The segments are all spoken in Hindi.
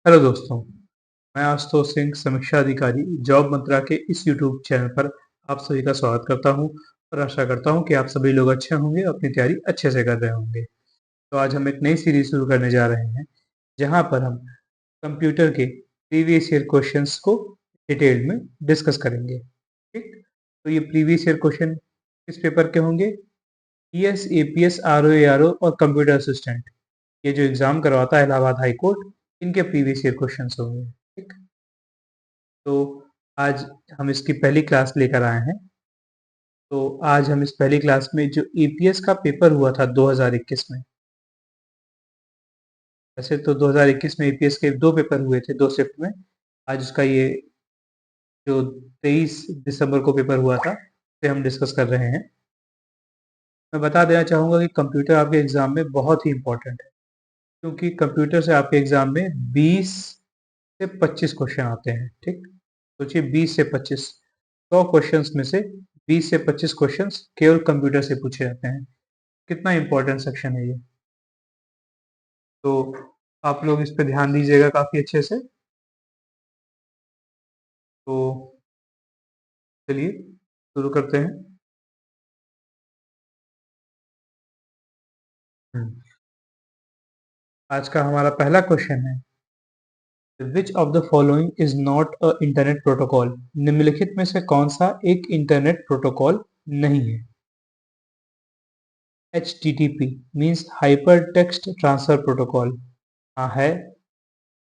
हेलो दोस्तों, मैं आशुतोष सिंह समीक्षा अधिकारी जॉब मंत्रा के इस यूट्यूब चैनल पर आप सभी का स्वागत करता हूं और आशा करता हूं कि आप सभी लोग अच्छे होंगे, अपनी तैयारी अच्छे से कर रहे होंगे। तो आज हम एक नई सीरीज शुरू करने जा रहे हैं, जहां पर हम कंप्यूटर के प्रीवियस ईयर क्वेश्चंस को डिटेल में डिस्कस करेंगे। ठीक, तो ये प्रीवियस ईयर क्वेश्चन किस पेपर के होंगे? पीएस, एपीएस, आरओ और कंप्यूटर असिस्टेंट, ये जो एग्जाम करवाता है इलाहाबाद हाई कोर्ट, इनके प्रीवियस ईयर क्वेश्चंस होंगे। ठीक, तो आज हम इसकी पहली क्लास लेकर आए हैं। तो आज हम इस पहली क्लास में जो ईपीएस का पेपर हुआ था 2021 में, वैसे तो 2021 में ईपीएस के 2 पेपर हुए थे 2 शिफ्ट में। आज उसका ये जो 23 दिसंबर को पेपर हुआ था, उसे हम डिस्कस कर रहे हैं। मैं बता देना चाहूँगा कि कंप्यूटर आपके एग्ज़ाम में बहुत ही इम्पोर्टेंट है, क्योंकि कंप्यूटर से आपके एग्ज़ाम में 20 से 25 क्वेश्चन आते हैं। ठीक, सोचिए 20 से 25, 100 क्वेश्चंस में से 20 से 25 क्वेश्चंस केवल कंप्यूटर से पूछे जाते हैं। कितना इम्पोर्टेंट सेक्शन है ये। तो आप लोग इस पे ध्यान दीजिएगा काफ़ी अच्छे से। तो चलिए शुरू करते हैं। हम्म, आज का हमारा पहला क्वेश्चन है, which of the following is not a internet protocol? निम्नलिखित में से कौन सा एक इंटरनेट प्रोटोकॉल नहीं है? HTTP means hyper text transfer protocol. हाँ है।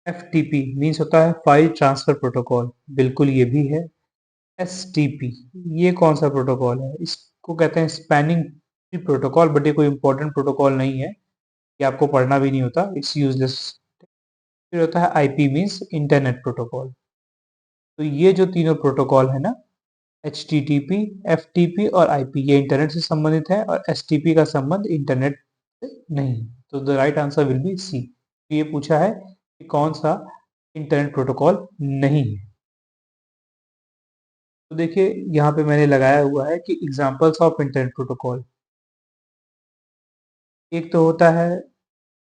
FTP मीन्स होता है फाइल ट्रांसफर प्रोटोकॉल, बिल्कुल ये भी है। STP, ये कौन सा प्रोटोकॉल है? इसको कहते हैं स्पैनिंग ट्री प्रोटोकॉल, बट ये कोई इंपॉर्टेंट प्रोटोकॉल नहीं है, ये आपको पढ़ना भी नहीं होता, इट्स यूजलेस। फिर होता है IP मीन्स इंटरनेट प्रोटोकॉल। तो ये जो तीनों प्रोटोकॉल है ना, HTTP, FTP और IP, ये इंटरनेट से संबंधित है और STP का संबंध इंटरनेट से नहीं। तो the right answer will be C. ये पूछा है कि कौन सा इंटरनेट प्रोटोकॉल नहीं है। तो देखिए यहाँ पे मैंने लगाया हुआ है कि एग्जांपल्स ऑफ इंटरनेट प्रोटोकॉल। एक तो होता है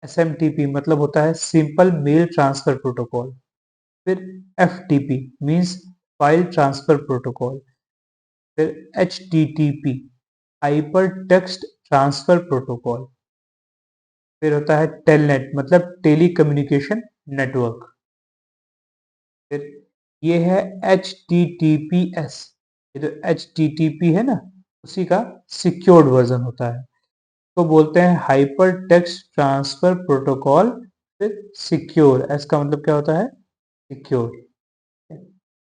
SMTP, मतलब होता है सिंपल मेल ट्रांसफर प्रोटोकॉल। फिर FTP means file transfer protocol. फिर HTTP hyper text transfer protocol. फिर होता है टेलनेट, मतलब टेली कम्युनिकेशन नेटवर्क। फिर ये है HTTPS, ये जो HTTP है ना, उसी का सिक्योर्ड वर्जन होता है, तो बोलते हैं हाइपर टेक्स्ट ट्रांसफर प्रोटोकॉल। फिर सिक्योर, एस का मतलब क्या होता है? सिक्योर।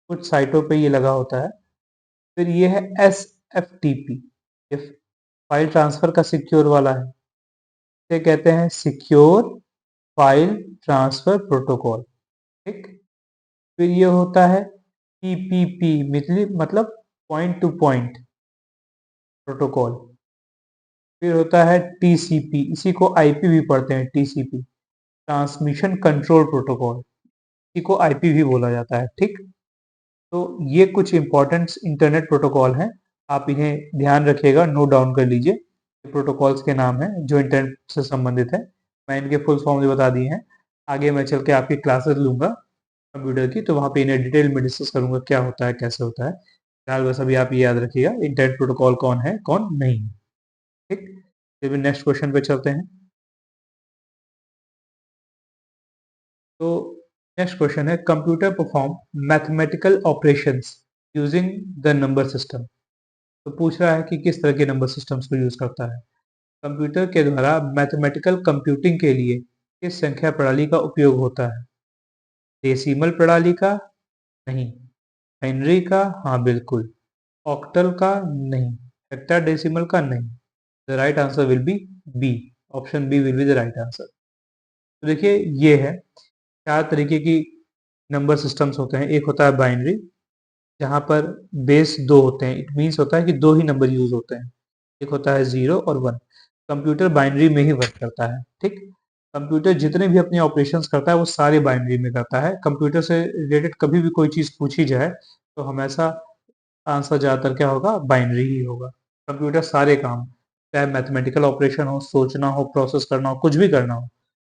कुछ साइटों पे ये लगा होता है। फिर ये है SFTP, ये फाइल ट्रांसफर का सिक्योर वाला है, इसे कहते हैं सिक्योर फाइल ट्रांसफर प्रोटोकॉल। ठीक, फिर ये होता है PPP, मतलब पॉइंट टू पॉइंट प्रोटोकॉल। फिर होता है TCP, इसी को IP भी पढ़ते हैं, TCP ट्रांसमिशन कंट्रोल प्रोटोकॉल, इसी को IP भी बोला जाता है। ठीक, तो ये कुछ इंपॉर्टेंट इंटरनेट प्रोटोकॉल हैं, आप इन्हें ध्यान रखिएगा, नोट डाउन कर लीजिए। ये प्रोटोकॉल्स के नाम हैं जो इंटरनेट से संबंधित है। मैं इनके फुल फॉर्म भी बता दिए हैं। आगे मैं चल के आपकी क्लासेस लूंगा कंप्यूटर की, तो वहाँ पे इन्हें डिटेल में डिस्कस करूंगा क्या होता है, कैसे होता है। फिलहाल बस अभी आप ये याद रखिएगा इंटरनेट प्रोटोकॉल कौन है कौन नहीं है। ठीक, फिर नेक्स्ट क्वेश्चन पे चलते हैं। तो नेक्स्ट क्वेश्चन है, computer perform mathematical operations using the number system. तो पूछ रहा है कि किस तरह के नंबर सिस्टम्स को यूज करता है। कंप्यूटर के द्वारा मैथमेटिकल कंप्यूटिंग के लिए किस संख्या प्रणाली का उपयोग होता है? डेसिमल प्रणाली का? नहीं। हेनरी का? हाँ बिल्कुल। ऑक्टल का? नहीं। हेक्साडेसिमल का? नहीं। The right answer will be B, option B will be the right answer. तो देखिए ये है, चार तरीके की नंबर सिस्टम्स होते हैं। एक होता है बाइनरी, जहाँ पर बेस दो होते हैं, इट मीन्स होता है कि दो ही नंबर यूज होते हैं। एक होता है 0 और 1। कंप्यूटर बाइनरी में ही वर्क करता है। ठीक, कंप्यूटर जितने भी अपने ऑपरेशंस करता है वो सारे बाइनरी में करता है। कंप्यूटर से रिलेटेड कभी भी कोई चीज़ पूछी जाए तो हमेशा आंसर ज़्यादातर क्या होगा? बाइनरी ही होगा। कंप्यूटर सारे काम, चाहे मैथमेटिकल ऑपरेशन हो, सोचना हो, प्रोसेस करना हो, कुछ भी करना हो,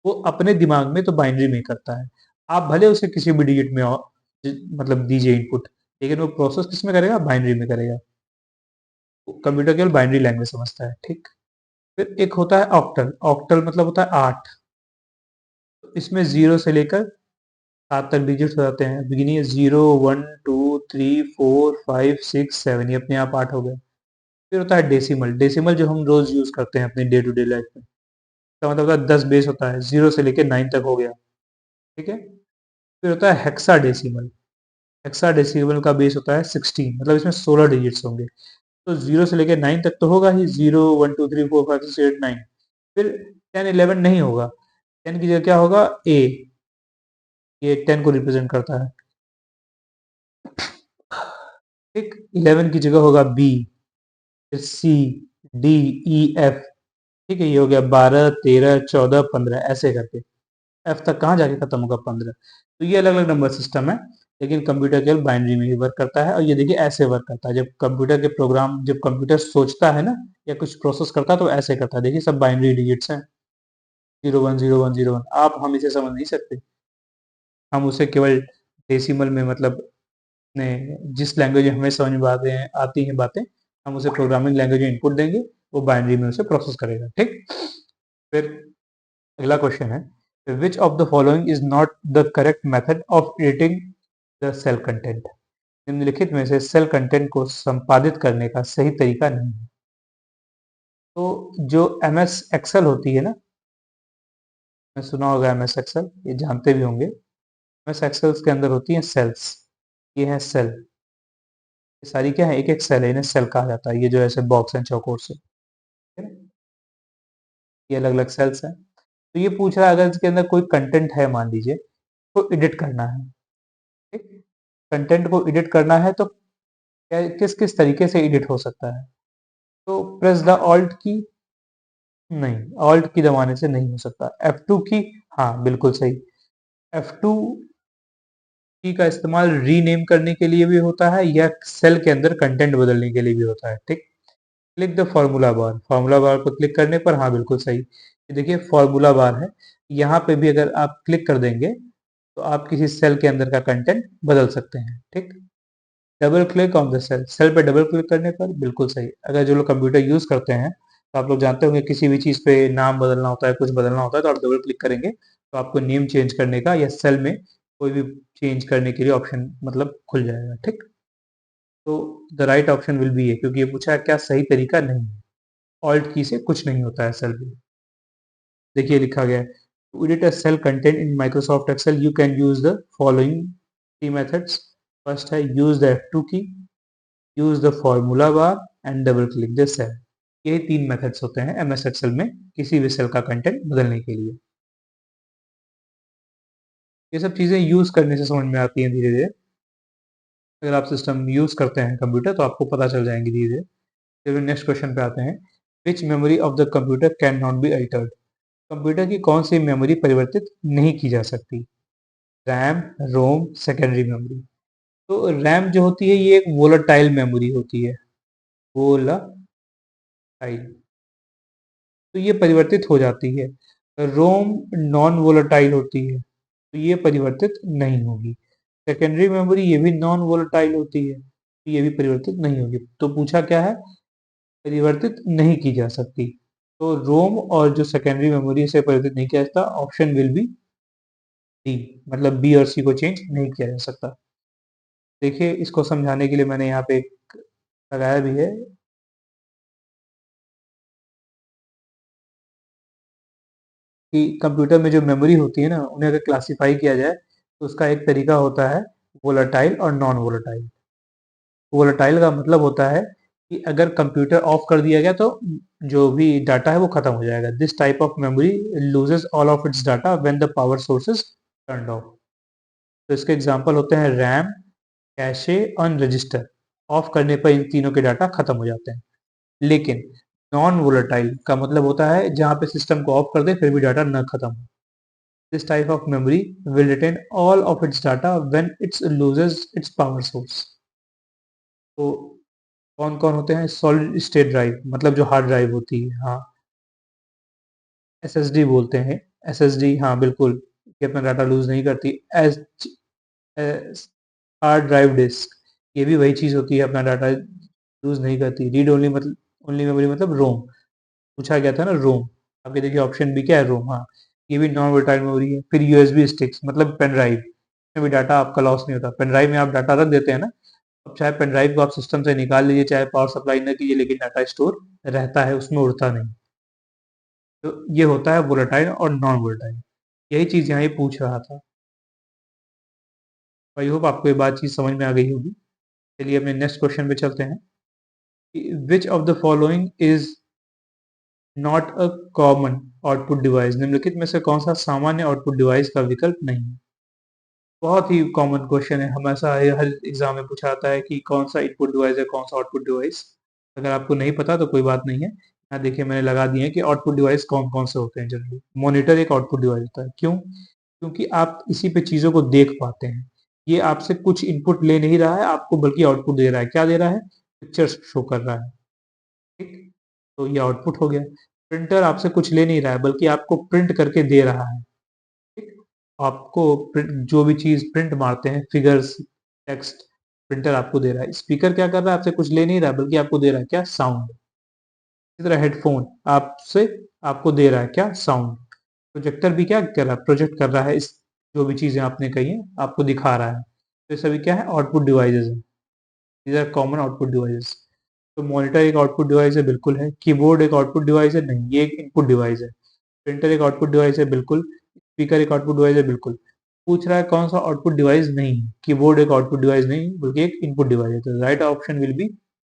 वो अपने दिमाग में तो बाइनरी में करता है। आप भले उसे किसी भी डिजिट में मतलब दीजिए इनपुट, लेकिन वो प्रोसेस किस में करेगा, बाइनरी में करेगा। कंप्यूटर केवल बाइनरी लैंग्वेज समझता है, ठीक। फिर एक होता है ऑक्टल। ऑक्टल मतलब होता है 8। इसमें 0 से लेकर 7 तक डिजिट्स हो जाते हैं। बिगिनिंग 0 1 2 3 4 5 6 7, ये अपने आप 8 हो गए। फिर होता है डेसिमल। डेसिमल जो हम रोज यूज करते हैं अपनी डे टू डे लाइफ में, इसका मतलब होता है 10 बेस होता है, 0 से लेकर 9 तक हो गया, ठीक है। फिर होता है हेक्सा डेसिमल। हेक्सा डेसिमल का बेस होता है 16, मतलब इसमें 16 डिजिट्स होंगे। तो 0 से लेकर 9 तक तो होगा ही, 0 1 2 3 4 5 6 7 9। फिर 10 11 नहीं होगा। 10 की जगह क्या होगा, ए। ये 10 को रिप्रेजेंट करता है, ठीक। 11 की जगह होगा बी, फिर सी, डी, ई, एफ, ठीक है। ये हो गया 12 13 14 15 ऐसे करके। एफ तक कहाँ जाके खत्म होगा, 15। तो ये अलग अलग नंबर सिस्टम है, लेकिन कंप्यूटर केवल बाइनरी में ही वर्क करता है। और ये देखिए ऐसे वर्क करता है, जब कंप्यूटर के प्रोग्राम, जब कंप्यूटर सोचता है ना या कुछ प्रोसेस करता है तो ऐसे करता है। देखिए सब बाइनरी डिजिट्स हैं, 01 01 01। आप हम इसे समझ नहीं सकते, हम उसे केवल डेसिमल में, मतलब ने जिस लैंग्वेज में हमें समझ में आती हैं बातें, हम उसे प्रोग्रामिंग लैंग्वेज में इनपुट देंगे, वो बाइनरी में उसे प्रोसेस करेगा, ठीक। फिर अगला क्वेश्चन है, which of the following is not the correct method of editing the cell content. निम्नलिखित में से सेल कंटेंट को संपादित करने का सही तरीका नहीं है। तो जो एम एस एक्सेल होती है ना, मैं सुना होगा एम एस एक्सेल, ये जानते भी होंगे। एम एस एक्सेल के अंदर होती हैं सेल्स, ये है सेल। ये सारी क्या है, एक एक सेल है, इन्हें सेल कहा जाता है। ये जो ऐसे बॉक्स एंड चौकोर से, ठीक है ना? ये अलग अलग सेल्स हैं। तो ये पूछ रहा है अगर इसके अंदर कोई कंटेंट है, मान लीजिए, तो एडिट करना है, ठीक। कंटेंट को एडिट करना है तो क्या, किस किस तरीके से एडिट हो सकता है। तो प्रेस द ऑल्ट की, नहीं, ऑल्ट की दबाने से नहीं हो सकता। F2 की, हाँ बिल्कुल सही। F2 की का इस्तेमाल रीनेम करने के लिए भी होता है, या सेल के अंदर कंटेंट बदलने के लिए भी होता है, ठीक। Click the formula bar. Formula bar पर क्लिक करने पर, हाँ बिल्कुल सही, ये देखिए फॉर्मूला बार है। यहाँ पे भी अगर आप क्लिक कर देंगे तो आप किसी सेल के अंदर का कंटेंट बदल सकते हैं, ठीक। Double click on the cell. Cell पे डबल क्लिक करने पर, बिल्कुल सही। अगर जो लोग कंप्यूटर यूज करते हैं तो आप लोग जानते होंगे, किसी भी चीज पे नाम बदलना होता है, कुछ बदलना होता है, तो आप डबल क्लिक करेंगे तो आपको नेम चेंज करने का या सेल में कोई भी चेंज करने के लिए ऑप्शन मतलब खुल जाएगा, ठीक। तो the right option will be A, क्योंकि ये पूछा है क्या सही तरीका नहीं है। ऑल्ट की से कुछ नहीं होता है सेल में। देखिए लिखा गया है, to edit a cell content in Microsoft Excel you can use the following 3 methods. First है use the F2 key, use the formula bar and double click the cell. यही 3 मेथड्स होते हैं एमएस एक्सेल में किसी भी सेल का कंटेंट बदलने के लिए। ये सब चीजें यूज करने से समझ में आती हैं धीरे धीरे। अगर आप सिस्टम यूज करते हैं कंप्यूटर तो आपको पता चल जाएंगे धीरे धीरे। फिर नेक्स्ट क्वेश्चन पे आते हैं, which memory of the computer can not be altered. Computer की कौन सी मेमोरी परिवर्तित नहीं की जा सकती। RAM, ROM, secondary memory. तो रैम जो होती है ये एक वोलाटाइल मेमोरी होती है, वोलाटाइल, तो ये परिवर्तित हो जाती है। रोम नॉन वोलेटाइल होती है, तो ये परिवर्तित नहीं होगी। सेकेंडरी मेमोरी ये भी नॉन वोलेटाइल होती है, तो ये भी परिवर्तित नहीं होगी। तो पूछा क्या है, परिवर्तित नहीं की जा सकती। तो रोम और जो सेकेंडरी मेमोरी से परिवर्तित नहीं किया जाता, ऑप्शन विल बी डी, मतलब बी और सी को चेंज नहीं किया जा सकता। देखिए इसको समझाने के लिए मैंने यहाँ पे एक लगाया भी है कि कंप्यूटर में जो मेमोरी होती है ना, उन्हें अगर क्लासिफाई किया जाए तो उसका एक तरीका होता है वोलेटाइल और नॉन वोलेटाइल। वोलेटाइल का मतलब होता है कि अगर कंप्यूटर ऑफ कर दिया गया तो जो भी डाटा है वो खत्म हो जाएगा। This type of memory loses all of its data when the power source is turned of. तो इसके एग्जांपल होते हैं रैम, कैशे और रजिस्टर। ऑफ करने पर इन तीनों के डाटा खत्म हो जाते हैं। लेकिन नॉन वोलेटाइल का मतलब होता है जहां पे सिस्टम को ऑफ कर दे फिर भी डाटा न खत्म हो। This type of memory will retain all of its data when it loses its power source. तो कौन कौन होते हैं, सॉलिड स्टेट ड्राइव, मतलब जो हार्ड ड्राइव होती है, हाँ एसएसडी बोलते हैं। एसएसडी, हाँ बिल्कुल, ये अपना डाटा लूज नहीं करती। एच हार्ड ड्राइव डिस्क, ये भी वही चीज़ होती है, अपना डाटा लूज नहीं करती। रीड ओनली मतलब ओनली मेमोरी मतलब रोम, पूछा गया था ना रोम। आपके देखिए ऑप्शन बी क्या है, रोम। हाँ, ये भी नॉन वोलेटाइल मेमोरी है। फिर यूएसबी स्टिक्स मतलब पेन ड्राइव, इसमें भी डाटा आपका लॉस नहीं होता। पेन ड्राइव में आप डाटा रख देते हैं ना, अब चाहे पेन ड्राइव को आप सिस्टम से निकाल लीजिए, चाहे पावर सप्लाई न कीजिए, लेकिन डाटा स्टोर रहता है, उसमें उड़ता नहीं। तो ये होता है वोलेटाइल और नॉन वोलेटाइल, यही चीज़ यहाँ ये पूछ रहा था। आई होप आपको ये बात चीज़ समझ में आ गई होगी। चलिए अपने नेक्स्ट क्वेश्चन पे चलते हैं। विच of the following is not a common output device, निम्नलिखित में से कौन सा सामान्य आउटपुट डिवाइस का विकल्प नहीं है। बहुत ही कॉमन क्वेश्चन है, हमेशा हर एग्जाम में पूछा जाता है कि कौन सा इनपुट डिवाइस है, कौन सा आउटपुट डिवाइस। अगर आपको नहीं पता तो कोई बात नहीं है, यहाँ देखिए मैंने लगा दिए हैं कि आउटपुट डिवाइस कौन कौन से होते हैं। जनरली मॉनिटर एक आउटपुट डिवाइस होता है, क्यों? क्योंकि आप इसी पे चीज़ों को देख पाते हैं। ये आपसे कुछ इनपुट ले नहीं रहा है आपको, बल्कि आउटपुट दे रहा है। क्या दे रहा है? पिक्चर्स शो कर रहा है, ठीक। तो ये आउटपुट हो गया। प्रिंटर आपसे कुछ ले नहीं रहा है, बल्कि आपको प्रिंट करके दे रहा है, ठीक। आपको जो भी चीज़ प्रिंट मारते हैं, फिगर्स, टेक्स्ट, प्रिंटर आपको दे रहा है। स्पीकर क्या कर रहा है? आपसे कुछ ले नहीं रहा है, बल्कि आपको दे रहा है क्या? साउंड। इसी तरह हेडफोन आपसे आपको दे रहा है क्या? साउंड। प्रोजेक्टर भी क्या कर रहा है? प्रोजेक्ट कर रहा है, इस जो भी चीज़ें आपने कही हैं आपको दिखा रहा है। तो ये सभी क्या है? आउटपुट डिवाइसेस हैं। These are common output devices. तो मॉनिटर एक आउटपुट डिवाइस है, बिल्कुल है। कीबोर्ड एक आउटपुट डिवाइस है, नहीं, ये एक इनपुट डिवाइस है। प्रिंटर एक आउटपुट डिवाइस है, बिल्कुल। स्पीकर एक आउटपुट डिवाइस है, बिल्कुल। पूछ रहा है कौन सा आउटपुट डिवाइस नहीं है। कीबोर्ड एक आउटपुट डिवाइस नहीं, बल्कि एक इनपुट डिवाइस है। तो right option will be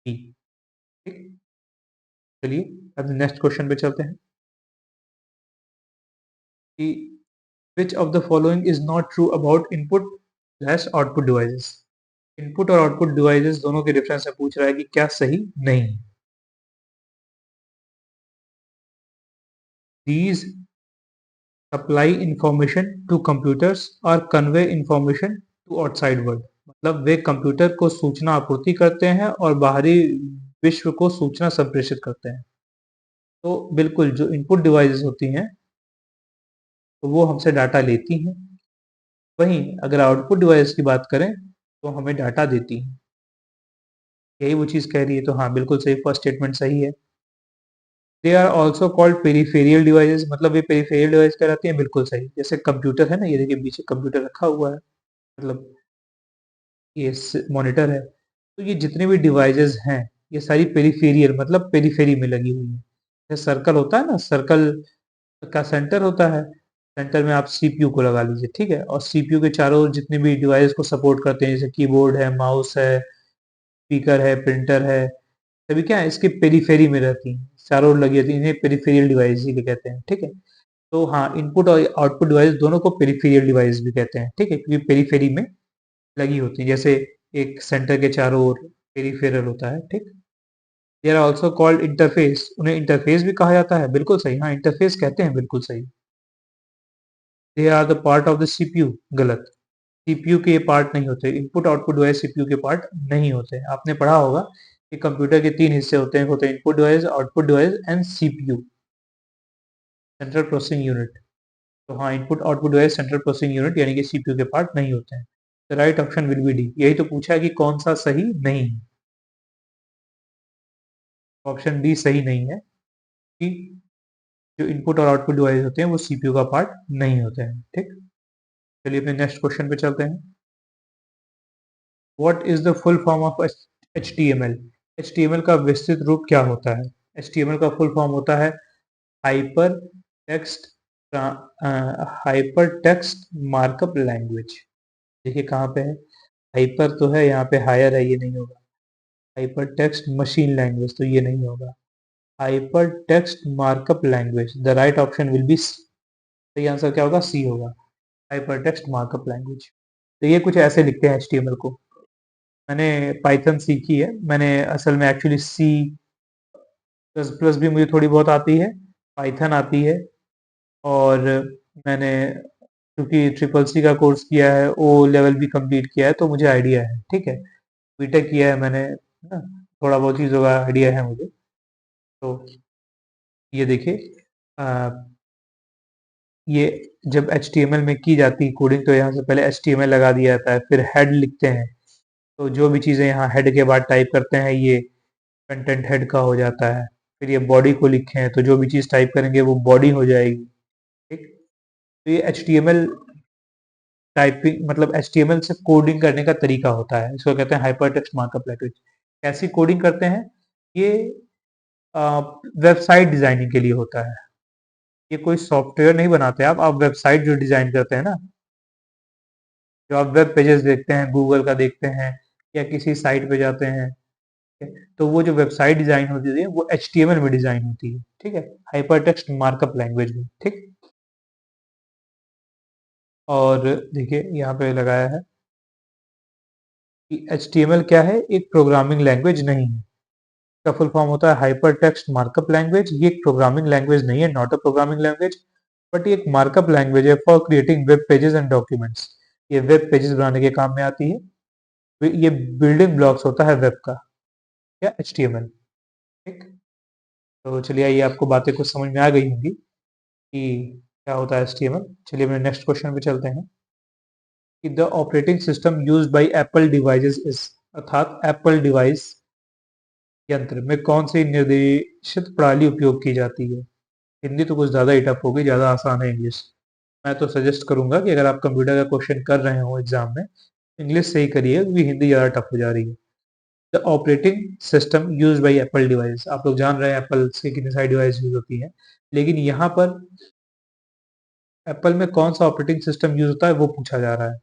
B, ठीक। चलिए अब नेक्स्ट क्वेश्चन पे चलते हैं कि which of the following is not true about input slash output devices. Input और आउटपुट डिवाइसेस दोनों के डिफरेंस से पूछ रहा है कि क्या सही नहीं है। These supply information to computers और convey information to outside world, मतलब वे कंप्यूटर को सूचना आपूर्ति करते हैं और बाहरी विश्व को सूचना संप्रेषित करते हैं। तो बिल्कुल जो इनपुट डिवाइसेस होती हैं तो वो हमसे डाटा लेती हैं, वहीं अगर आउटपुट डिवाइस की बात करें तो हमें डाटा देती हैं। यही वो चीज़ कह रही है, तो हाँ बिल्कुल सही, फर्स्ट स्टेटमेंट सही है। They are also called peripheral devices, मतलब ये पेरीफेरियल डिवाइस कहलाती हैं, बिल्कुल सही। जैसे कंप्यूटर है ना, ये देखिए पीछे कंप्यूटर रखा हुआ है, मतलब ये मॉनिटर है। तो ये जितने भी डिवाइसेस हैं ये सारी पेरीफेरियल मतलब पेरीफेरी में लगी हुई है। जैसे सर्कल होता है ना, सर्कल का सेंटर होता है, सेंटर में आप सीपीयू को लगा लीजिए, ठीक है। और सीपीयू के चारों ओर जितने भी डिवाइस को सपोर्ट करते हैं, जैसे कीबोर्ड है, माउस है, स्पीकर है, प्रिंटर है, सभी क्या है इसके पेरीफेरी में रहती हैं, चारों ओर लगी रहती हैं। इन्हें पेरीफेरियल डिवाइस ही कहते हैं, ठीक है। तो हाँ, इनपुट और आउटपुट डिवाइस दोनों को पेरीफेरियल डिवाइस भी कहते हैं, ठीक है, क्योंकि पेरीफेरी में लगी होती है। जैसे एक सेंटर के चारों ओर पेरीफेरल होता है, ठीक। They are also called interface, उन्हें इंटरफेस भी कहा जाता है, बिल्कुल सही। हाँ, इंटरफेस कहते हैं, बिल्कुल सही। They are the part of the CPU, गलत। सीपीयू के ये पार्ट नहीं होते, इनपुट आउटपुट डिवाइस सीपीयू के पार्ट नहीं होते। आपने पढ़ा होगा कि कंप्यूटर के तीन हिस्से होते हैं, input device, output device and CPU, central processing unit. तो हाँ, input output device central processing unit यानी कि सीपीयू के पार्ट नहीं होते हैं। The right option will B D. यही तो पूछा है कि कौन सा सही नहीं है। ऑप्शन डी सही नहीं है कि जो इनपुट और आउटपुट डिवाइस होते हैं वो सीपीयू का पार्ट नहीं होते हैं, ठीक। चलिए अपने नेक्स्ट क्वेश्चन पे चलते हैं। What is the full form of HTML। HTML का विस्तृत रूप क्या होता है? HTML का फुल फॉर्म होता है hyper text hyper text markup language. देखिए कहाँ पे है, हाइपर तो है यहाँ पे, हायर है, ये नहीं होगा। हाइपर टेक्स्ट मशीन लैंग्वेज, तो ये नहीं होगा। Hyper text markup language, the right option will B, सही आंसर क्या होगा? सी होगा, हाइपर टेक्स्ट मार्कअप लैंग्वेज। तो ये कुछ ऐसे लिखते हैं HTML को। मैंने पाइथन सीखी है, मैंने असल में एक्चुअली सी प्लस प्लस भी मुझे थोड़ी बहुत आती है, पाइथन आती है, और मैंने क्योंकि ट्रिपल सी का कोर्स किया है, ओ लेवल भी कंप्लीट किया है, तो मुझे आइडिया है, ठीक है। बीटेक किया है मैंने, है ना, थोड़ा बहुत चीज़ों का आइडिया है मुझे। तो ये देखिए ये जब HTML में की जाती है कोडिंग तो यहाँ से पहले HTML लगा दिया जाता है, फिर हेड लिखते हैं। तो जो भी चीज़ें यहाँ हेड के बाद टाइप करते हैं ये कंटेंट हेड का हो जाता है। फिर ये बॉडी को लिखे हैं तो जो भी चीज़ टाइप करेंगे वो बॉडी हो जाएगी। ठीक, तो ये HTML टाइपिंग मतलब HTML से कोडिंग करने का तरीका होता है, इसको कहते हैं हाइपर टेक्स्ट मार्कअप लैंग्वेज। कैसी कोडिंग करते हैं ये? वेबसाइट डिजाइनिंग के लिए होता है। ये कोई सॉफ्टवेयर नहीं बनाते आप वेबसाइट जो डिजाइन करते हैं ना, जो आप वेब पेजेस देखते हैं गूगल का देखते हैं या किसी साइट पे जाते हैं, तो वो जो वेबसाइट डिजाइन होती है वो HTML में डिजाइन होती है। ठीक है, हाइपर टेक्स्ट मार्कअप लैंग्वेज में। ठीक, और देखिए यहाँ पे लगाया है कि HTML क्या है, एक प्रोग्रामिंग लैंग्वेज नहीं है। इसका फुल फॉर्म होता है हाइपर टेक्स्ट मार्कअप लैंग्वेज। ये एक प्रोग्रामिंग लैंग्वेज नहीं है, not a programming language, but ये एक मार्कअप लैंग्वेज है for creating web pages and documents. ये वेब पेजेस बनाने के काम में आती है। ये बिल्डिंग ब्लॉक्स होता है वेब का, या HTML। ठीक, तो चलिए ये आपको बातें कुछ समझ में आ गई होंगी कि क्या होता है HTML। चलिए अपने नेक्स्ट क्वेश्चन पे चलते हैं कि the operating system used by Apple devices is, अर्थात एप्पल डिवाइस यंत्र में कौन सी निर्देशित प्रणाली उपयोग की जाती है। हिंदी तो कुछ ज़्यादा ही टफ होगी, ज़्यादा आसान है इंग्लिश। मैं तो सजेस्ट करूंगा कि अगर आप कंप्यूटर का क्वेश्चन कर रहे हो एग्जाम में, इंग्लिश से ही करिए क्योंकि हिंदी ज़्यादा टफ हो जा रही है। The operating system use by Apple device, आप लोग जान रहे हैं एप्पल से कितनी सारी डिवाइस यूज होती है, लेकिन यहाँ पर एप्पल में कौन सा ऑपरेटिंग सिस्टम यूज होता है वो पूछा जा रहा है।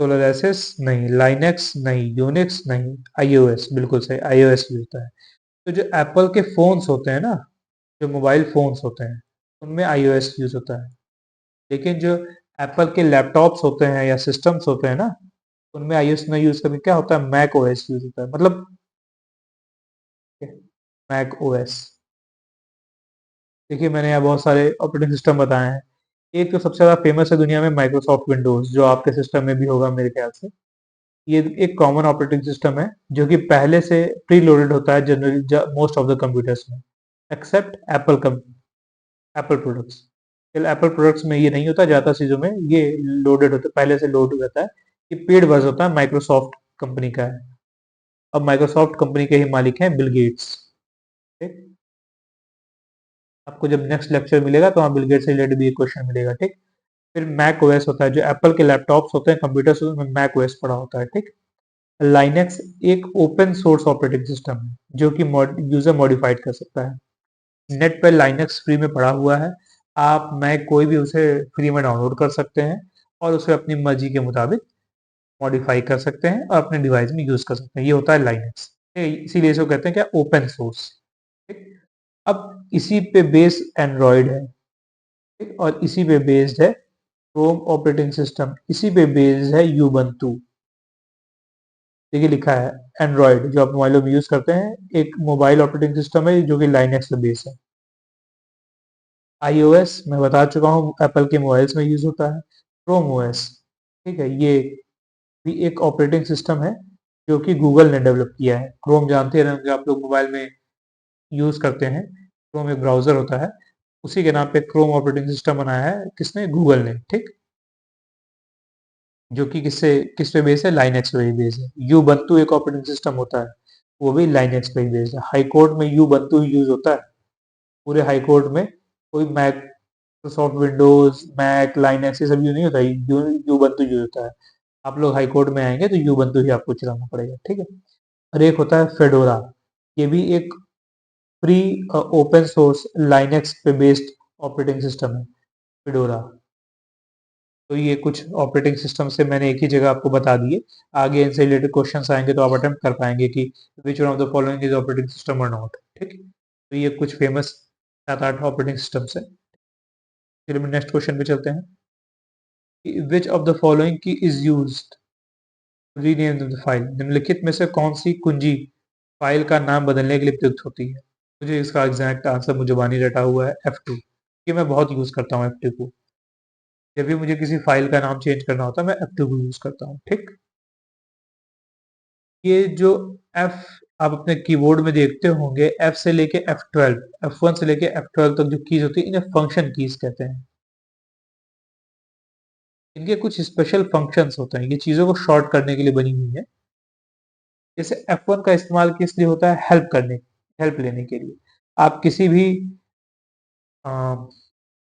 सोलर नहीं, लाइनेक्स नहीं, यूनिक्स नहीं, iOS बिल्कुल सही, iOS यूज होता है। तो जो एप्पल के फोन्स होते हैं ना, जो मोबाइल फोन्स होते हैं उनमें iOS यूज होता है, लेकिन जो एप्पल के लैपटॉप्स होते हैं या सिस्टम्स होते हैं ना, उनमें iOS नहीं यूज करके क्या होता है, मैक ओएस यूज होता है। मतलब मैक ओएस। देखिए मैंने यहाँ बहुत सारे ऑपरेटिंग सिस्टम बताए हैं। एक तो सबसे ज़्यादा फेमस है दुनिया में माइक्रोसॉफ्ट विंडोज, जो आपके सिस्टम में भी होगा मेरे ख्याल से। ये एक कॉमन ऑपरेटिंग सिस्टम है जो कि पहले से प्री लोडेड होता है generally most of the computers में, except Apple products. Apple products में ये नहीं होता, ज़्यादा चीज़ों में ये लोडेड होता है, पहले से लोड हो जाता है। ये पेड वर्जन होता है, माइक्रोसॉफ्ट कंपनी का है। अब माइक्रोसॉफ्ट कंपनी के ही मालिक हैं बिल गेट्स। ठीक, आपको जब नेक्स्ट लेक्चर मिलेगा तो वहाँ बिल गेट्स से रिलेटेड भी एक क्वेश्चन मिलेगा। ठीक, फिर मैक ओएस होता है, जो एप्पल के लैपटॉप्स होते हैं कंप्यूटर्स में मैक ओएस पड़ा होता है। ठीक, लाइनेक्स एक ओपन सोर्स ऑपरेटिंग सिस्टम है जो कि यूजर मॉडिफाइड कर सकता है। नेट पर लाइनेक्स फ्री में पड़ा हुआ है, आप मैक कोई भी उसे फ्री में डाउनलोड कर सकते हैं और उसे अपनी मर्जी के मुताबिक मॉडिफाई कर सकते हैं और अपने डिवाइस में यूज कर सकते हैं। ये होता है लाइनेक्स, इसीलिए इसको कहते हैं क्या, ओपन सोर्स। ठीक, अब इसी पे बेस एंड्रॉयड है। ठीक, और इसी पे बेस्ड है क्रोम ऑपरेटिंग सिस्टम, इसी पे बेस्ड है यूबंतु। देखिए लिखा है एंड्रॉयड, जो आप मोबाइलों में यूज करते हैं, एक मोबाइल ऑपरेटिंग सिस्टम है जो कि लाइनेक्स पे बेस है। iOS मैं बता चुका हूँ एप्पल के मोबाइल्स में यूज होता है। क्रोम ओएस, ठीक है, ये भी एक ऑपरेटिंग सिस्टम है जो कि गूगल ने डेवलप किया है। क्रोम जानते रहेंगे आप लोग, मोबाइल में यूज करते हैं। क्रोम एक ब्राउजर होता है, उसी के नाम पे क्रोम ऑपरेटिंग सिस्टम बनाया है किसने, गूगल ने। ठीक, जो कि किस पे बेस है, लाइनेक्स पे ही बेस है। यूबंतु एक ऑपरेटिंग सिस्टम होता है, वो भी लाइनेक्स पे ही बेस्ड है। हाई कोर्ट में यूबंतु ही यूज होता है। पूरे हाई कोर्ट में कोई माइक्रोसॉफ्ट विंडोज, मैक, लाइनेक्स ये सब यूज नहीं होता, यूबंतु यूज होता है। आप लोग हाई कोर्ट में आएंगे तो यूबंतु ही आपको चलाना पड़ेगा। ठीक है, और एक होता है फेडोरा, ये भी एक फ्री ओपन सोर्स लाइनेक्स पे बेस्ड ऑपरेटिंग सिस्टम है, फेडोरा। तो ये कुछ ऑपरेटिंग सिस्टम से मैंने एक ही जगह आपको बता दिए। आगे इनसे रिलेटेड क्वेश्चंस आएंगे तो आप अटेम्प्ट कर पाएंगे कि which one of the following is operating system और नॉट। ठीक, तो ये कुछ फेमस 7-8 ऑपरेटिंग सिस्टम्स है। फिर नेक्स्ट क्वेश्चन पे चलते हैं कि विच ऑफ द फॉलोइंग की is used rename the file, निम्नलिखित में से कौन सी कुंजी फाइल का नाम बदलने के लिए प्रयुक्त होती है। मुझे इसका एग्जैक्ट आंसर मुझे जुबानी रटा हुआ है F2, कि मैं बहुत यूज करता हूँ F2 को। जब भी मुझे किसी फाइल का नाम चेंज करना होता है मैं F2 को यूज करता हूँ। ठीक, ये जो F आप अपने कीबोर्ड में देखते होंगे, F से लेके F12, F1 से लेके F12 तक जो कीज होती है इन्हें फंक्शन कीज कहते हैं। इनके कुछ स्पेशल फंक्शंस होते हैं, ये चीज़ों को शॉर्ट करने के लिए बनी हुई है। जैसे F1 का इस्तेमाल किस लिए होता है? हेल्प लेने के लिए। आप किसी भी अ,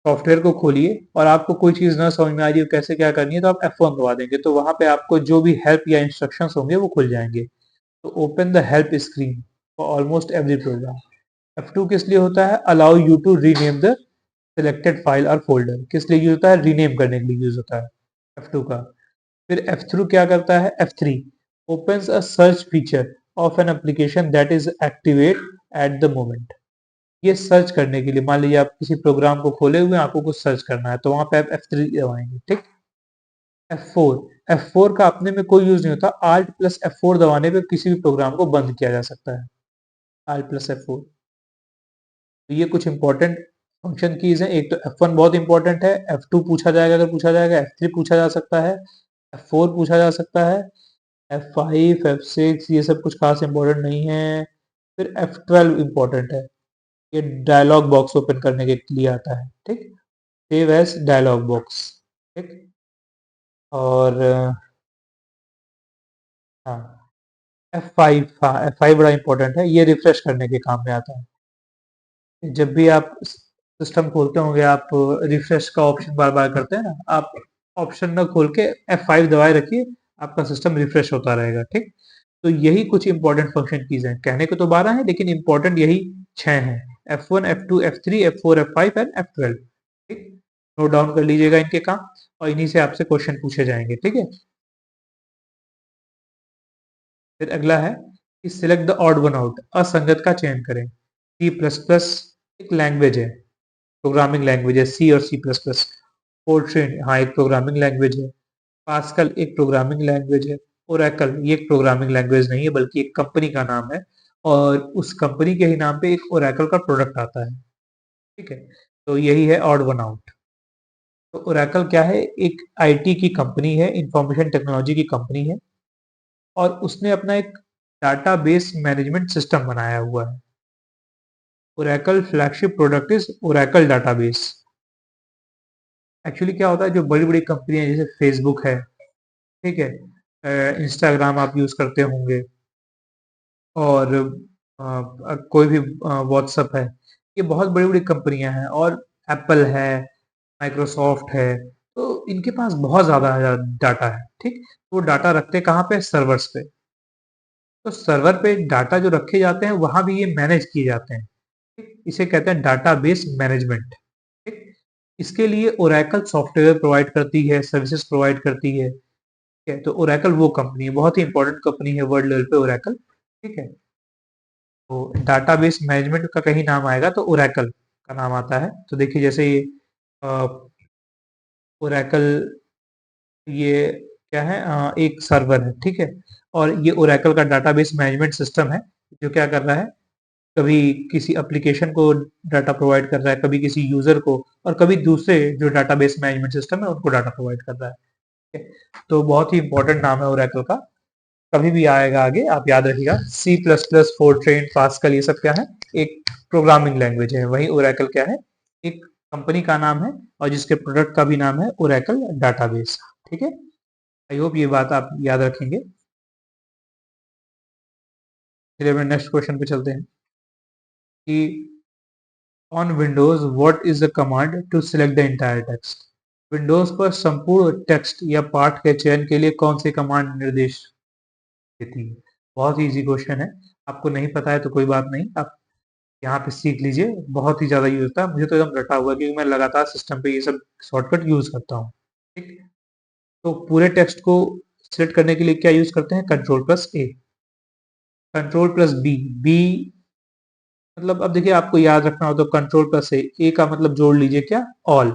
सॉफ्टवेयर को खोलिए और आपको कोई चीज़ ना समझ में आ रही हो कैसे क्या करनी है, तो आप F1 दबा देंगे, तो वहाँ पे आपको जो भी हेल्प या इंस्ट्रक्शंस होंगे वो खुल जाएँगे। तो open the help screen for almost every program. F2 किस लिए होता है? Allow you to rename the selected file और फोल्डर। किस लिए यूज़ होता है? रीनेम करने के लिए यूज़ होता है F2 का। फिर F3 क्या करता है? F3 opens a search feature of an application that is activate at the moment। ये सर्च करने के लिए, मान लीजिए आप किसी प्रोग्राम को खोले हुए हैं, आपको कुछ सर्च करना है, तो वहां पे आप F3 दबाएंगे, ठीक। F4 का अपने में कोई यूज नहीं होता, Alt प्लस F4 दबाने पे किसी भी प्रोग्राम को बंद किया जा सकता है। Alt plus F4। तो ये कुछ इंपॉर्टेंट फंक्शन कीज हैं। एक तो F1 बहुत इंपॉर्टेंट है, F2 पूछा जाएगा, अगर पूछा जाएगा F3 पूछा जा सकता है, F4 पूछा जा सकता है, F5 F6 ये सब कुछ खास इंपॉर्टेंट नहीं है। फिर F12 इंपॉर्टेंट है, ये डायलॉग बॉक्स ओपन करने के लिए आता है, ठीक। सेव एज डायलॉग बॉक्स, ठीक। और हाँ, F5, हाँ F5 बड़ा इंपॉर्टेंट है, ये रिफ्रेश करने के काम में आता है। जब भी आप सिस्टम खोलते होंगे, आप रिफ्रेश का ऑप्शन बार बार करते हैं ना, आप ऑप्शन न खोल के F5 दबाए रखिए, आपका सिस्टम रिफ्रेश होता रहेगा, ठीक। तो यही कुछ इंपॉर्टेंट फंक्शन कीज हैं, कहने को तो 12 है लेकिन इंपॉर्टेंट यही 6 हैं। F1 F2 F3 F4 F5 and F12, ठीक। नोट डाउन कर लीजिएगा इनके काम, और इन्हीं से आपसे क्वेश्चन पूछे जाएंगे, ठीक है। फिर अगला है कि select the odd one out, असंगत का चयन करें। सी प्लस प्लस एक लैंग्वेज है, प्रोग्रामिंग लैंग्वेज है, सी और सी प्लस प्लस। फोर्ट्रेन, हाँ एक प्रोग्रामिंग लैंग्वेज है। पास्कल एक प्रोग्रामिंग लैंग्वेज है। ओरेकल ये एक प्रोग्रामिंग लैंग्वेज नहीं है, बल्कि एक कंपनी का नाम है, और उस कंपनी के ही नाम पे एक ओरेकल का प्रोडक्ट आता है, ठीक है। तो यही है ऑड वन आउट। तो ओरेकल क्या है? एक आईटी की कंपनी है, इंफॉर्मेशन टेक्नोलॉजी की कंपनी है, और उसने अपना एक डाटाबेस मैनेजमेंट सिस्टम बनाया हुआ है। Oracle flagship product is Oracle database. Actually क्या होता है, जो बड़ी बड़ी कंपनियां जैसे फेसबुक है, ठीक है, इंस्टाग्राम आप यूज करते होंगे, और कोई भी व्हाट्सअप है, ये बहुत बड़ी बड़ी कंपनियां हैं, और एप्पल है, माइक्रोसॉफ्ट है, तो इनके पास बहुत ज्यादा डाटा है, ठीक। वो डाटा रखते कहाँ पे? सर्वर्स पे। तो सर्वर पे डाटा जो रखे जाते हैं वहां भी ये मैनेज किए जाते हैं, ठीक? इसे कहते हैं डाटाबेस मैनेजमेंट, ठीक। इसके लिए ओरेकल सॉफ्टवेयर प्रोवाइड करती है, सर्विसेज प्रोवाइड करती है, ठीक है। तो ओरेकल वो कंपनी है, बहुत ही इंपॉर्टेंट कंपनी है वर्ल्ड लेवल पे ओरेकल, ठीक है। तो डाटाबेस मैनेजमेंट का कहीं नाम आएगा तो ओरेकल का नाम आता है। तो देखिए जैसे ये ओरेकल, ये क्या है? एक सर्वर है, ठीक है, और ये ओरेकल का डाटाबेस मैनेजमेंट सिस्टम है, जो क्या कर रहा है, कभी किसी एप्लीकेशन को डाटा प्रोवाइड कर रहा है, कभी किसी यूजर को, और कभी दूसरे जो डाटाबेस मैनेजमेंट सिस्टम है उनको डाटा प्रोवाइड कर रहा है, ठीक है। तो बहुत ही इंपॉर्टेंट नाम है ओरेकल का, कभी भी आएगा आगे आप याद रखिएगा। C plus plus, Fortran, Pascal ये सब क्या है? एक प्रोग्रामिंग लैंग्वेज है। वही ओरेकल क्या है? एक कंपनी का नाम है, और जिसके प्रोडक्ट का भी नाम है ओरेकल डाटाबेस, ठीक है। आई होप ये बात आप याद रखेंगे। चलिए अपने नेक्स्ट क्वेश्चन पे चलते हैं कि on Windows what is the command to select the entire text. Windows पर संपूर्ण टेक्स्ट या पाठ के चयन के लिए कौन सी कमांड निर्देश देती है? बहुत ही इजी क्वेश्चन है, आपको नहीं पता है तो कोई बात नहीं, आप यहाँ पे सीख लीजिए, बहुत ही ज्यादा यूज होता है, मुझे तो एकदम रटा हुआ है क्योंकि मैं लगातार सिस्टम पे ये सब शॉर्टकट यूज करता हूँ, ठीक। तो पूरे टेक्स्ट को सिलेक्ट करने के लिए क्या यूज करते हैं? कंट्रोल प्लस ए, कंट्रोल प्लस बी। बी मतलब अब देखिए आपको याद रखना हो तो कंट्रोल प्लस ए का मतलब जोड़ लीजिए क्या? ऑल।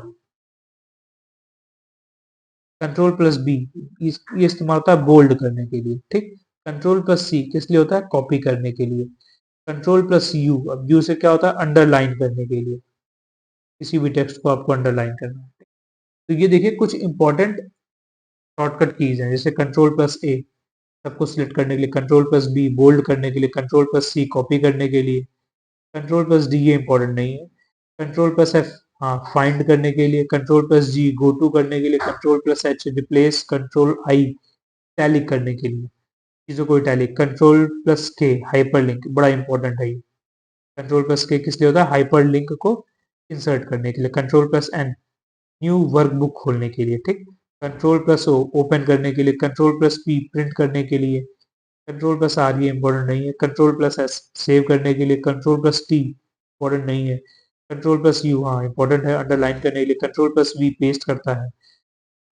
कंट्रोल प्लस बी, ये इस्तेमाल होता है बोल्ड करने के लिए, ठीक। कंट्रोल प्लस सी किस लिए होता है? कॉपी करने के लिए। कंट्रोल प्लस यू, अब यू से क्या होता है? अंडरलाइन करने के लिए, किसी भी टेक्स्ट को आपको अंडरलाइन करना है। तो ये देखिए कुछ इंपॉर्टेंट शॉर्टकट कीज हैं, जैसे कंट्रोल प्लस ए सबको सिलेक्ट करने के लिए, कंट्रोल प्लस बी बोल्ड करने के लिए, कंट्रोल प्लस सी कॉपी करने के लिए, कंट्रोल प्लस डी ये इंपॉर्टेंट नहीं है, कंट्रोल प्लस एफ हाँ, फाइंड करने के लिए control plus G, go to करने के लिए control plus H, replace control I, टैली करने के लिए चीजों को italic, control plus K hyperlink, बड़ा इंपॉर्टेंट है ये। कंट्रोल प्लस के किस लिए होता है? हाइपरलिंक को इंसर्ट करने के लिए। Control plus N, new workbook खोलने के लिए, ठीक। कंट्रोल प्लस ओ, ओपन करने के लिए। कंट्रोल प्लस पी, प्रिंट करने के लिए। कंट्रोल प्लस आर, ये इंपॉर्टेंट नहीं है। कंट्रोल प्लस एस, सेव करने के लिए। कंट्रोल प्लस टी, इंपॉर्टेंट नहीं है। कंट्रोल प्लस यू, हाँ इंपॉर्टेंट है, अंडरलाइन करने के लिए। कंट्रोल प्लस वी, पेस्ट करता है।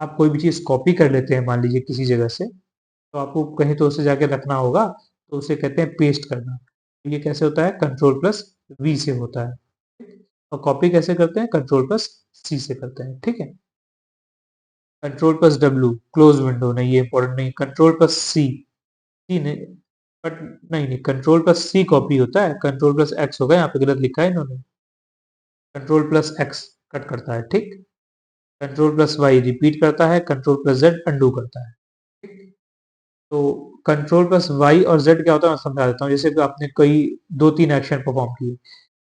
आप कोई भी चीज कॉपी कर लेते हैं मान लीजिए किसी जगह से, तो आपको कहीं तो उसे जाके रखना होगा, तो उसे कहते हैं पेस्ट करना। तो ये कैसे होता है? कंट्रोल प्लस वी से होता है, ठीक? और कॉपी कैसे करते हैं? कंट्रोल प्लस सी से करते हैं, ठीक है। Control plus W, close window, नहीं ये इंपॉर्टेंट नहीं। कंट्रोल प्लस सी, सी नहीं, बट नहीं नहीं, कंट्रोल प्लस सी कॉपी होता है। कंट्रोल प्लस एक्स होगा, यहाँ पे गलत लिखा है इन्होंने। कंट्रोल प्लस एक्स कट करता है, ठीक। कंट्रोल प्लस वाई रिपीट करता है। कंट्रोल प्लस जेड अंडू करता है, ठीक। तो कंट्रोल प्लस वाई और जेड क्या होता है मैं समझा देता हूँ। जैसे कि आपने कोई दो तीन एक्शन परफॉर्म किए।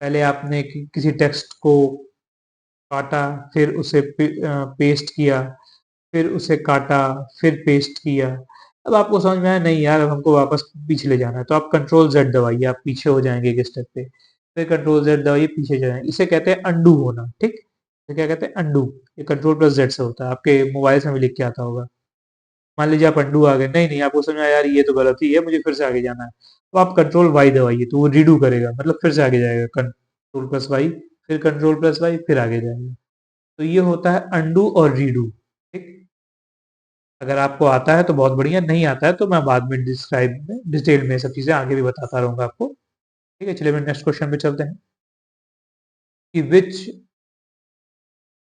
पहले आपने किसी टेक्स्ट को काटा, फिर उसे पेस्ट किया, फिर उसे काटा, फिर पेस्ट किया। अब आपको समझ में आया नहीं यार, अब हमको वापस पीछे ले जाना है, तो आप कंट्रोल जेड दबाइए, आप पीछे हो जाएंगे एक स्टेप पे। फिर कंट्रोल जेड दबाइए, पीछे जाएंगे। इसे कहते हैं अंडू होना, ठीक। इसे क्या कहते हैं? अंडू। ये कंट्रोल प्लस जेड से होता है, आपके मोबाइल में भी लिख के आता होगा। मान लीजिए आप अंडू आ गए, नहीं नहीं आपको समझ में आया यार ये तो गलत ही है, मुझे फिर से आगे जाना है, तो आप कंट्रोल वाई दबाइए, तो वो रीडू करेगा, मतलब फिर से आगे जाएगा। कंट्रोल प्लस वाई, फिर कंट्रोल प्लस वाई, फिर आगे जाएगा। तो ये होता है अंडू और रीडू, ठीक। अगर आपको आता है तो बहुत बढ़िया, नहीं आता है तो मैं बाद में डिस्क्राइब में डिटेल में सब चीजें आगे भी बताता रहूंगा आपको, ठीक है। चलिए मैं नेक्स्ट क्वेश्चन पे चलते हैं कि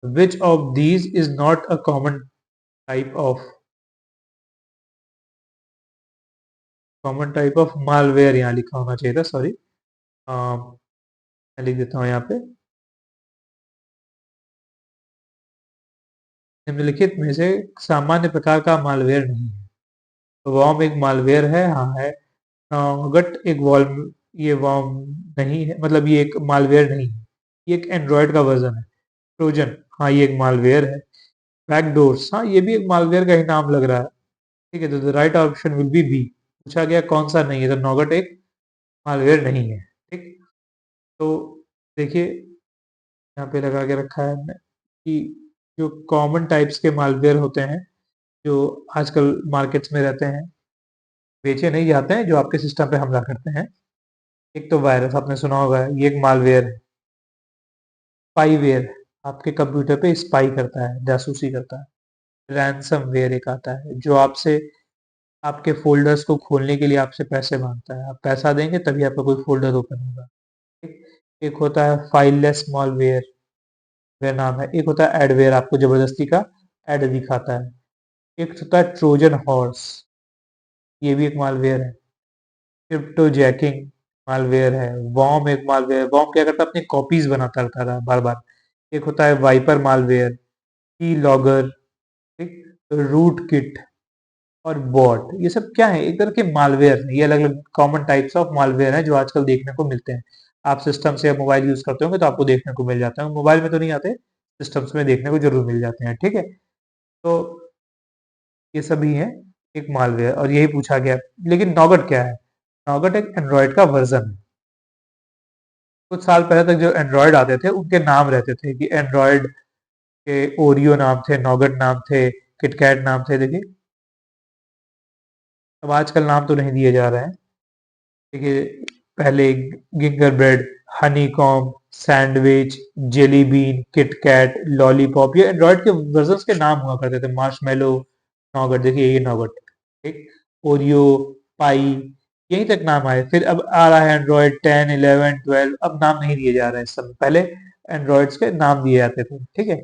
which of these is not a common type of malware, यहाँ लिखा होना चाहिए था, सॉरी। मैं लिख देता हूँ यहाँ पे, निम्नलिखित में से सामान्य प्रकार का मालवेयर नहीं है। वॉर्म एक मालवेयर है, हाँ है। गट एक वॉल्म, ये वॉर्म नहीं है, मतलब ये एक मालवेयर नहीं है, ये एक एंड्रॉयड का वर्जन है। ट्रोजन, हाँ ये एक मालवेयर है। बैकडोर्स, हाँ ये भी एक मालवेयर का ही नाम लग रहा है, ठीक है। तो the right option will be B. पूछा गया कौन सा नहीं है, तो नॉगट एक मालवेयर नहीं है, ठीक। तो देखिए यहाँ पे लगा के रखा है हमने कि जो कॉमन टाइप्स के मालवेयर होते हैं, जो आजकल मार्केट्स में रहते हैं, बेचे नहीं जाते हैं, जो आपके सिस्टम पे हमला करते हैं। एक तो वायरस, आपने सुना होगा, ये एक मालवेयर है। स्पाईवेयर, आपके कंप्यूटर पे स्पाई करता है, जासूसी करता है। रैंसमवेयर एक आता है, जो आपसे आपके फोल्डर्स को खोलने के लिए आपसे पैसे मांगता है, आप पैसा देंगे तभी आपका कोई फोल्डर ओपन होगा, ठीक? एक होता है फाइललेस मॉलवेयर, वह नाम है। एक होता है एडवेयर, आपको जबरदस्ती का एड दिखाता है। एक होता है ट्रोजन हॉर्स, ये भी एक मालवेयर है। क्रिप्टोजैकिंग मालवेयर है। वॉर्म एक मालवेयर, वॉर्म क्या करता है? अपनी कॉपीज बनाता रहता था बार बार। एक होता है वाइपर मालवेयर, की लॉगर, ठीक, रूट किट और बॉट, ये सब क्या है? एक तरह के मालवेयर हैं। ये अलग अलग कॉमन टाइप्स ऑफ मालवेयर हैं जो आजकल देखने को मिलते हैं। आप सिस्टम से या मोबाइल यूज करते होंगे तो आपको देखने को मिल जाता है, मोबाइल में तो नहीं आते, सिस्टम्स में देखने को जरूर मिल जाते हैं, ठीक है। तो ये सभी हैं एक मालवेयर, और यही पूछा गया। लेकिन नॉगट क्या है? नॉगट एक एंड्रॉयड का वर्जन है। कुछ साल पहले तक जो एंड्रॉयड आते थे उनके नाम रहते थे कि एंड्रॉयड के ओरियो नाम थे, नॉगट नाम थे, किटकैट नाम थे, देखिए। अब आजकल नाम तो नहीं दिए जा रहे हैं, देखिए। पहले gingerbread, honeycomb, sandwich, jelly bean, KitKat, lollipop, ये एंड्रॉयड के वर्जन्स के नाम हुआ करते थे। मार्शमेलो, नॉगट, देखिए ये नॉगट, ठीक। ओरियो, पाई, यहीं तक नाम आए। फिर अब आ रहा है एंड्रॉयड 10, 11, 12, अब नाम नहीं दिए जा रहे हैं इस समय। पहले एंड्रॉयड्स के नाम दिए जाते थे, ठीक है।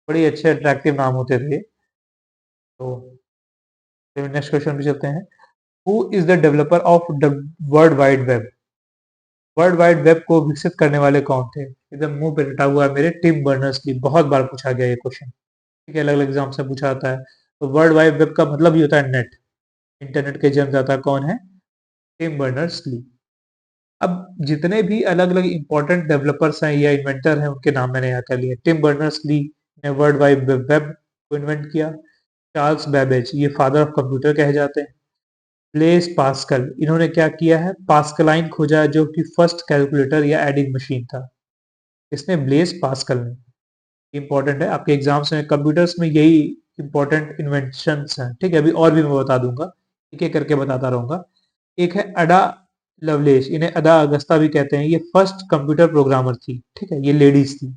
बड़ी अच्छे अट्रैक्टिव नाम होते थे। तो नेक्स्ट क्वेश्चन पे चलते हैं। Who is the developer of the world wide web? World wide web को विकसित करने वाले कौन थे? एकदम मुंह पे रटा हुआ है मेरे, टिम बर्नर्स ली। बहुत बार पूछा गया ये क्वेश्चन, ठीक है, अलग अलग एग्जाम से पूछा आता है। तो वर्ल्ड वाइड वेब का मतलब ही होता है नेट, इंटरनेट के जन्मदाता कौन है? Tim Berners Lee. अब जितने भी अलग-अलग इम्पोर्टेंट डेवलपर्स हैं या इन्वेंटर हैं, उनके नाम मैंने यहाँ कर लिए। टिम बर्नर्स-ली ने वर्ल्ड वाइड वेब को इन्वेंट किया। चार्ल्स बेबेज, ये फादर ऑफ कंप्यूटर कहे जाते हैं। ब्लेस पास्कल, इन्होंने क्या किया है, पास्कलाइन खोजा जो कि फर्स्ट कैलकुलेटर या एडिंग मशीन था। इसने ब्लेस पास्कल ने, इंपॉर्टेंट है आपके एग्जाम्स में, कंप्यूटर्स में यही इंपॉर्टेंट इन्वेंशंस हैं। ठीक है, अभी और भी मैं बता दूंगा, एक एक करके बताता रहूंगा। एक है अडा लवलेश, इन्हें अदा अगस्ता भी कहते हैं, ये फर्स्ट कंप्यूटर प्रोग्रामर थी। ठीक है, ये लेडीज थी।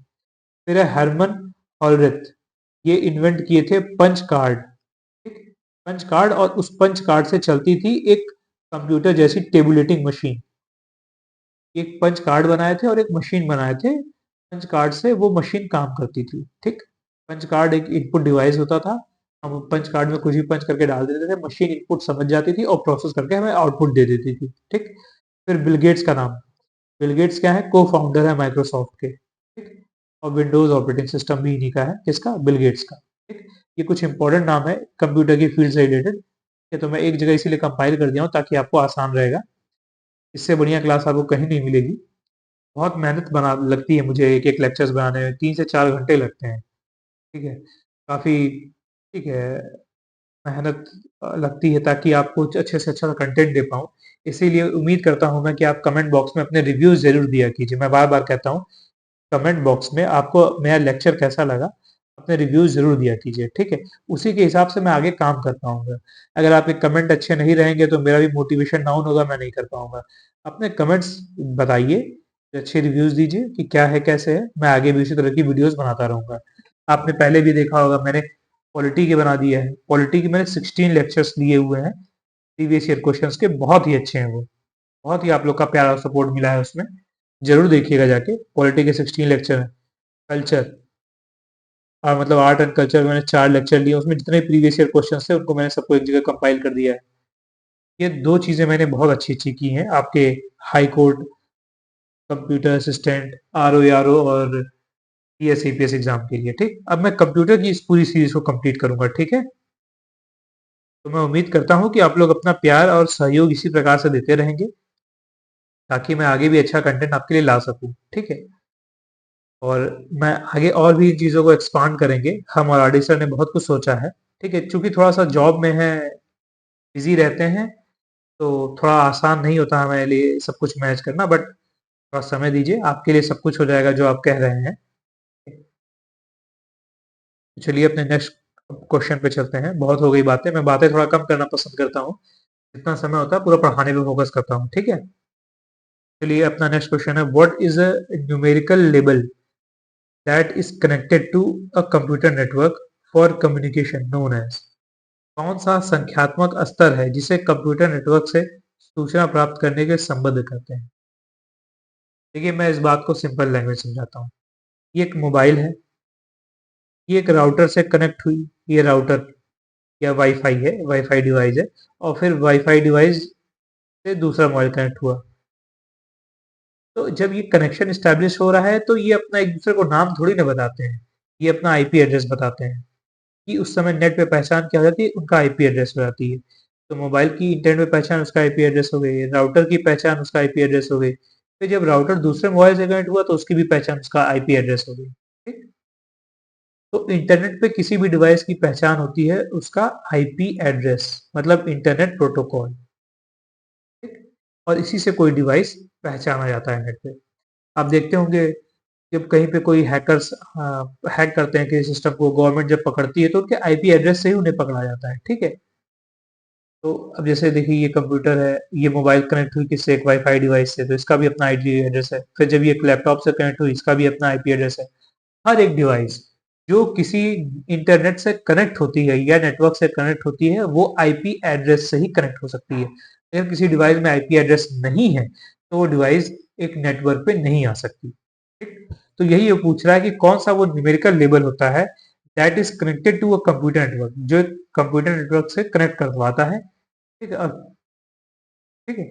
फिर है हरमन हॉलरिथ, ये इन्वेंट किए थे पंच कार्ड। ठीक, पंच कार्ड, और उस पंच कार्ड से चलती थी एक कंप्यूटर जैसी टेबुलेटिंग मशीन। एक पंच कार्ड बनाए थे और एक मशीन बनाए थे। पंच कार्ड से वो मशीन काम करती थी। ठीक, पंच कार्ड एक इनपुट डिवाइस होता था। हम पंच कार्ड में कुछ भी पंच करके डाल देते थे, मशीन इनपुट समझ जाती थी और प्रोसेस करके हमें आउटपुट दे देती थी। ठीक, फिर बिल गेट्स का नाम, बिल गेट्स क्या है, को फाउंडर है माइक्रोसॉफ्ट के। ठीक, और विंडोज ऑपरेटिंग सिस्टम भी इन्हीं का है, किसका, बिल गेट्स का। ठीक, ये कुछ इंपॉर्टेंट नाम है कंप्यूटर की फील्ड से रिलेटेड। तो मैं एक जगह इसीलिए कंपाइल कर दिया हूँ ताकि आपको आसान रहेगा। इससे बढ़िया क्लास आपको कहीं नहीं मिलेगी। बहुत मेहनत बना लगती है मुझे एक एक लेक्चर्स बनाने में, 3 से 4 घंटे लगते हैं। ठीक है, काफ़ी, ठीक है, मेहनत लगती है ताकि आपको अच्छे से अच्छा कंटेंट दे पाऊँ। इसीलिए उम्मीद करता हूँ मैं कि आप कमेंट बॉक्स में अपने रिव्यूज़ ज़रूर दिया कीजिए। मैं बार-बार कहता हूँ, कमेंट बॉक्स में आपको मेरा लेक्चर कैसा लगा, अपने रिव्यूज़ ज़रूर दिया कीजिए। ठीक है, उसी के हिसाब से मैं आगे काम कर पाऊँगा। अगर आपके कमेंट अच्छे नहीं रहेंगे तो मेरा भी मोटिवेशन डाउन होगा, मैं नहीं कर पाऊँगा। अपने कमेंट्स बताइए, अच्छे रिव्यूज़ दीजिए कि क्या है, कैसे है, मैं आगे भी इसी तरह की वीडियोज़ बनाता रहूँगा। आपने पहले भी देखा होगा, मैंने पॉलिटी के बना दिए हैं। पॉलिटी के मैंने 16 लेक्चर्स लिए हुए हैं, प्रीवियस ईयर क्वेश्चंस के, बहुत ही अच्छे हैं वो। बहुत ही आप लोग का प्यारा सपोर्ट मिला है उसमें। ज़रूर देखिएगा जाके, पॉलिटी के 16 लेक्चर हैं। कल्चर, मतलब आर्ट एंड कल्चर, मैंने 4 लेक्चर लिए, उसमें जितने प्रीवियस ईयर क्वेश्चंस थे उनको मैंने सबको एक जगह कंपाइल कर दिया है। ये 2 चीज़ें मैंने बहुत अच्छी-अच्छी की हैं आपके high court, computer assistant, RO और पीएस ईपीएस एग्जाम के लिए। ठीक, अब मैं कंप्यूटर की इस पूरी सीरीज को कंप्लीट करूंगा। ठीक है, तो मैं उम्मीद करता हूँ कि आप लोग अपना प्यार और सहयोग इसी प्रकार से देते रहेंगे ताकि मैं आगे भी अच्छा कंटेंट आपके लिए ला सकूं। ठीक है, और मैं आगे और भी इन चीज़ों को एक्सपांड करेंगे। हम और आरडी सर ने बहुत कुछ सोचा है। ठीक है, चूंकि थोड़ा सा जॉब में है, बिजी रहते हैं, तो थोड़ा आसान नहीं होता हमारे लिए सब कुछ मैनेज करना, बट थोड़ा समय दीजिए, आपके लिए सब कुछ हो जाएगा जो आप कह रहे हैं। चलिए अपने नेक्स्ट क्वेश्चन पे चलते हैं। बहुत हो गई बातें, मैं बातें थोड़ा कम करना पसंद करता हूँ। जितना समय होता है पूरा पढ़ाने पे फोकस करता हूँ। ठीक है, चलिए अपना नेक्स्ट क्वेश्चन है, what is a numerical label that is connected to a computer network for communication known as. कौन सा संख्यात्मक स्तर है जिसे कंप्यूटर नेटवर्क से सूचना प्राप्त करने के संबद्ध करते हैं। देखिए, मैं इस बात को सिंपल लैंग्वेज समझाता हूँ। ये एक मोबाइल है, ये एक राउटर से कनेक्ट हुई, ये राउटर या वाईफाई है, वाईफाई डिवाइस है, और फिर वाईफाई डिवाइस से दूसरा मोबाइल कनेक्ट हुआ। तो जब ये कनेक्शन स्टैब्लिश हो रहा है तो ये अपना एक दूसरे को नाम थोड़ी ना बताते हैं, ये अपना आईपी एड्रेस बताते हैं। कि उस समय नेट पे पहचान क्या हो जाती है, उनका आईपी एड्रेस हो जाती है। तो मोबाइल की इंटरनेट पे पहचान उसका आईपी एड्रेस हो गई, राउटर की पहचान उसका आईपी एड्रेस हो गई, फिर जब राउटर दूसरे मोबाइल से कनेक्ट हुआ तो उसकी भी पहचान उसका आईपी एड्रेस हो गई। ठीक, तो इंटरनेट पे किसी भी डिवाइस की पहचान होती है उसका आईपी एड्रेस, मतलब इंटरनेट प्रोटोकॉल। ठीक, और इसी से कोई डिवाइस पहचाना जाता है नेट पे। आप देखते होंगे, जब कहीं पे कोई हैकर्स हैक करते हैं किसी सिस्टम को, गवर्नमेंट जब पकड़ती है तो उनके आईपी एड्रेस से ही उन्हें पकड़ा जाता है। ठीक है, तो अब जैसे देखिए ये कंप्यूटर है, ये मोबाइल कनेक्ट हुई किससे, एक वाईफाई डिवाइस से, तो इसका भी अपना आईपी एड्रेस है। फिर जब ये एक लैपटॉप से कनेक्ट हुई, इसका भी अपना आईपी एड्रेस है। हर एक डिवाइस जो किसी इंटरनेट से कनेक्ट होती है या नेटवर्क से कनेक्ट होती है वो आईपी एड्रेस से ही कनेक्ट हो सकती है। अगर किसी डिवाइस में आईपी एड्रेस नहीं है तो वो डिवाइस एक नेटवर्क पे नहीं आ सकती। ठीक, तो यही वो पूछ रहा है कि कौन सा वो न्यूमेरिकल लेबल होता है that is connected to a computer network, जो कंप्यूटर नेटवर्क से कनेक्ट करवाता है। ठीक है, ठीक है,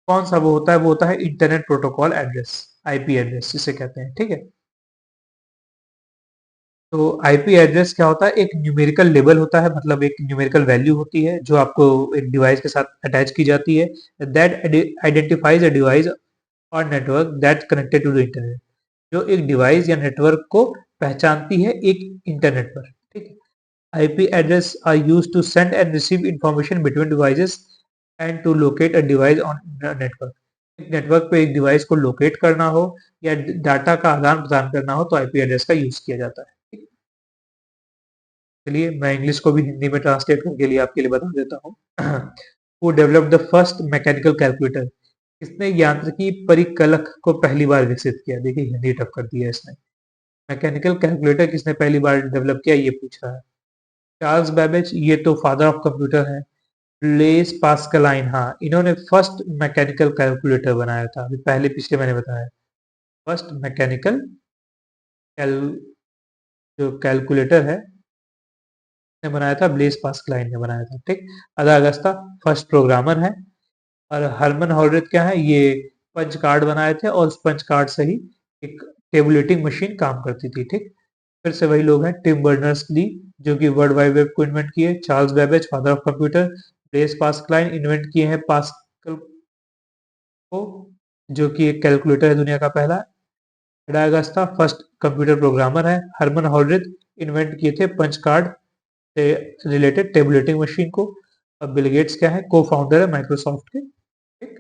कौन सा वो होता है, वो होता है internet protocol address, IP address जिसे कहते हैं। ठीक है, तो आईपी एड्रेस क्या होता है, एक न्यूमेरिकल लेबल होता है, मतलब एक न्यूमेरिकल वैल्यू होती है जो आपको एक डिवाइस के साथ अटैच की जाती है, that identifies a device or network that connected to the internet, जो एक डिवाइस या नेटवर्क को पहचानती है एक इंटरनेट पर, ठीक है। IP address are used to send and receive information between devices and to locate a device on network. एक नेटवर्क पे एक डिवाइस को लोकेट करना हो या डाटा का आदान प्रदान करना हो तो आईपी एड्रेस का यूज किया जाता है, ठीक है? चलिए मैं इंग्लिश को भी हिंदी में ट्रांसलेट करके लिए आपके लिए बता देता हूँ। Who develop the first mechanical calculator, किसने यांत्रिकी परिकलक को पहली बार विकसित किया? देखिए हिंदी टफ कर दिया इसने। मैकेनिकल कैलकुलेटर किसने पहली बार डेवलप किया ये पूछ रहा है। चार्ल्स बेबेज, ये तो फादर ऑफ कंप्यूटर है। ब्लेस पास्कलाइन, हाँ इन्होंने फर्स्ट मैकेनिकल कैलकुलेटर बनाया था, अभी पहले पिछले मैंने बताया। फर्स्ट मैकेनिकल कैल जो कैलकुलेटर है ने बनाया था, ब्लेस पास्कलाइन ने बनाया था, ठीक। अदा अगस्ता फर्स्ट प्रोग्रामर है। और हरमन हॉलरिथ क्या है, ये पंच कार्ड बनाए थे और उस पंच कार्ड से ही एक टेबुलेटिंग मशीन काम करती थी, ठीक। फिर से वही लोग हैं, टिम बर्नर्स ली जो कि वर्ल्ड वाइड वेब को इन्वेंट किए, Charles Babbage father of computer, bless Pascaline invent किए हैं पास्कल को जो कि एक कैलकुलेटर है दुनिया का पहला। एडागास्ता फर्स्ट कंप्यूटर प्रोग्रामर है। हरमन हॉलरिथ इन्वेंट किए थे पंच कार्ड से रिलेटेड टेबुलेटिंग मशीन को। अब बिल गेट्स क्या है, को फाउंडर है माइक्रोसॉफ्ट के, ठीक।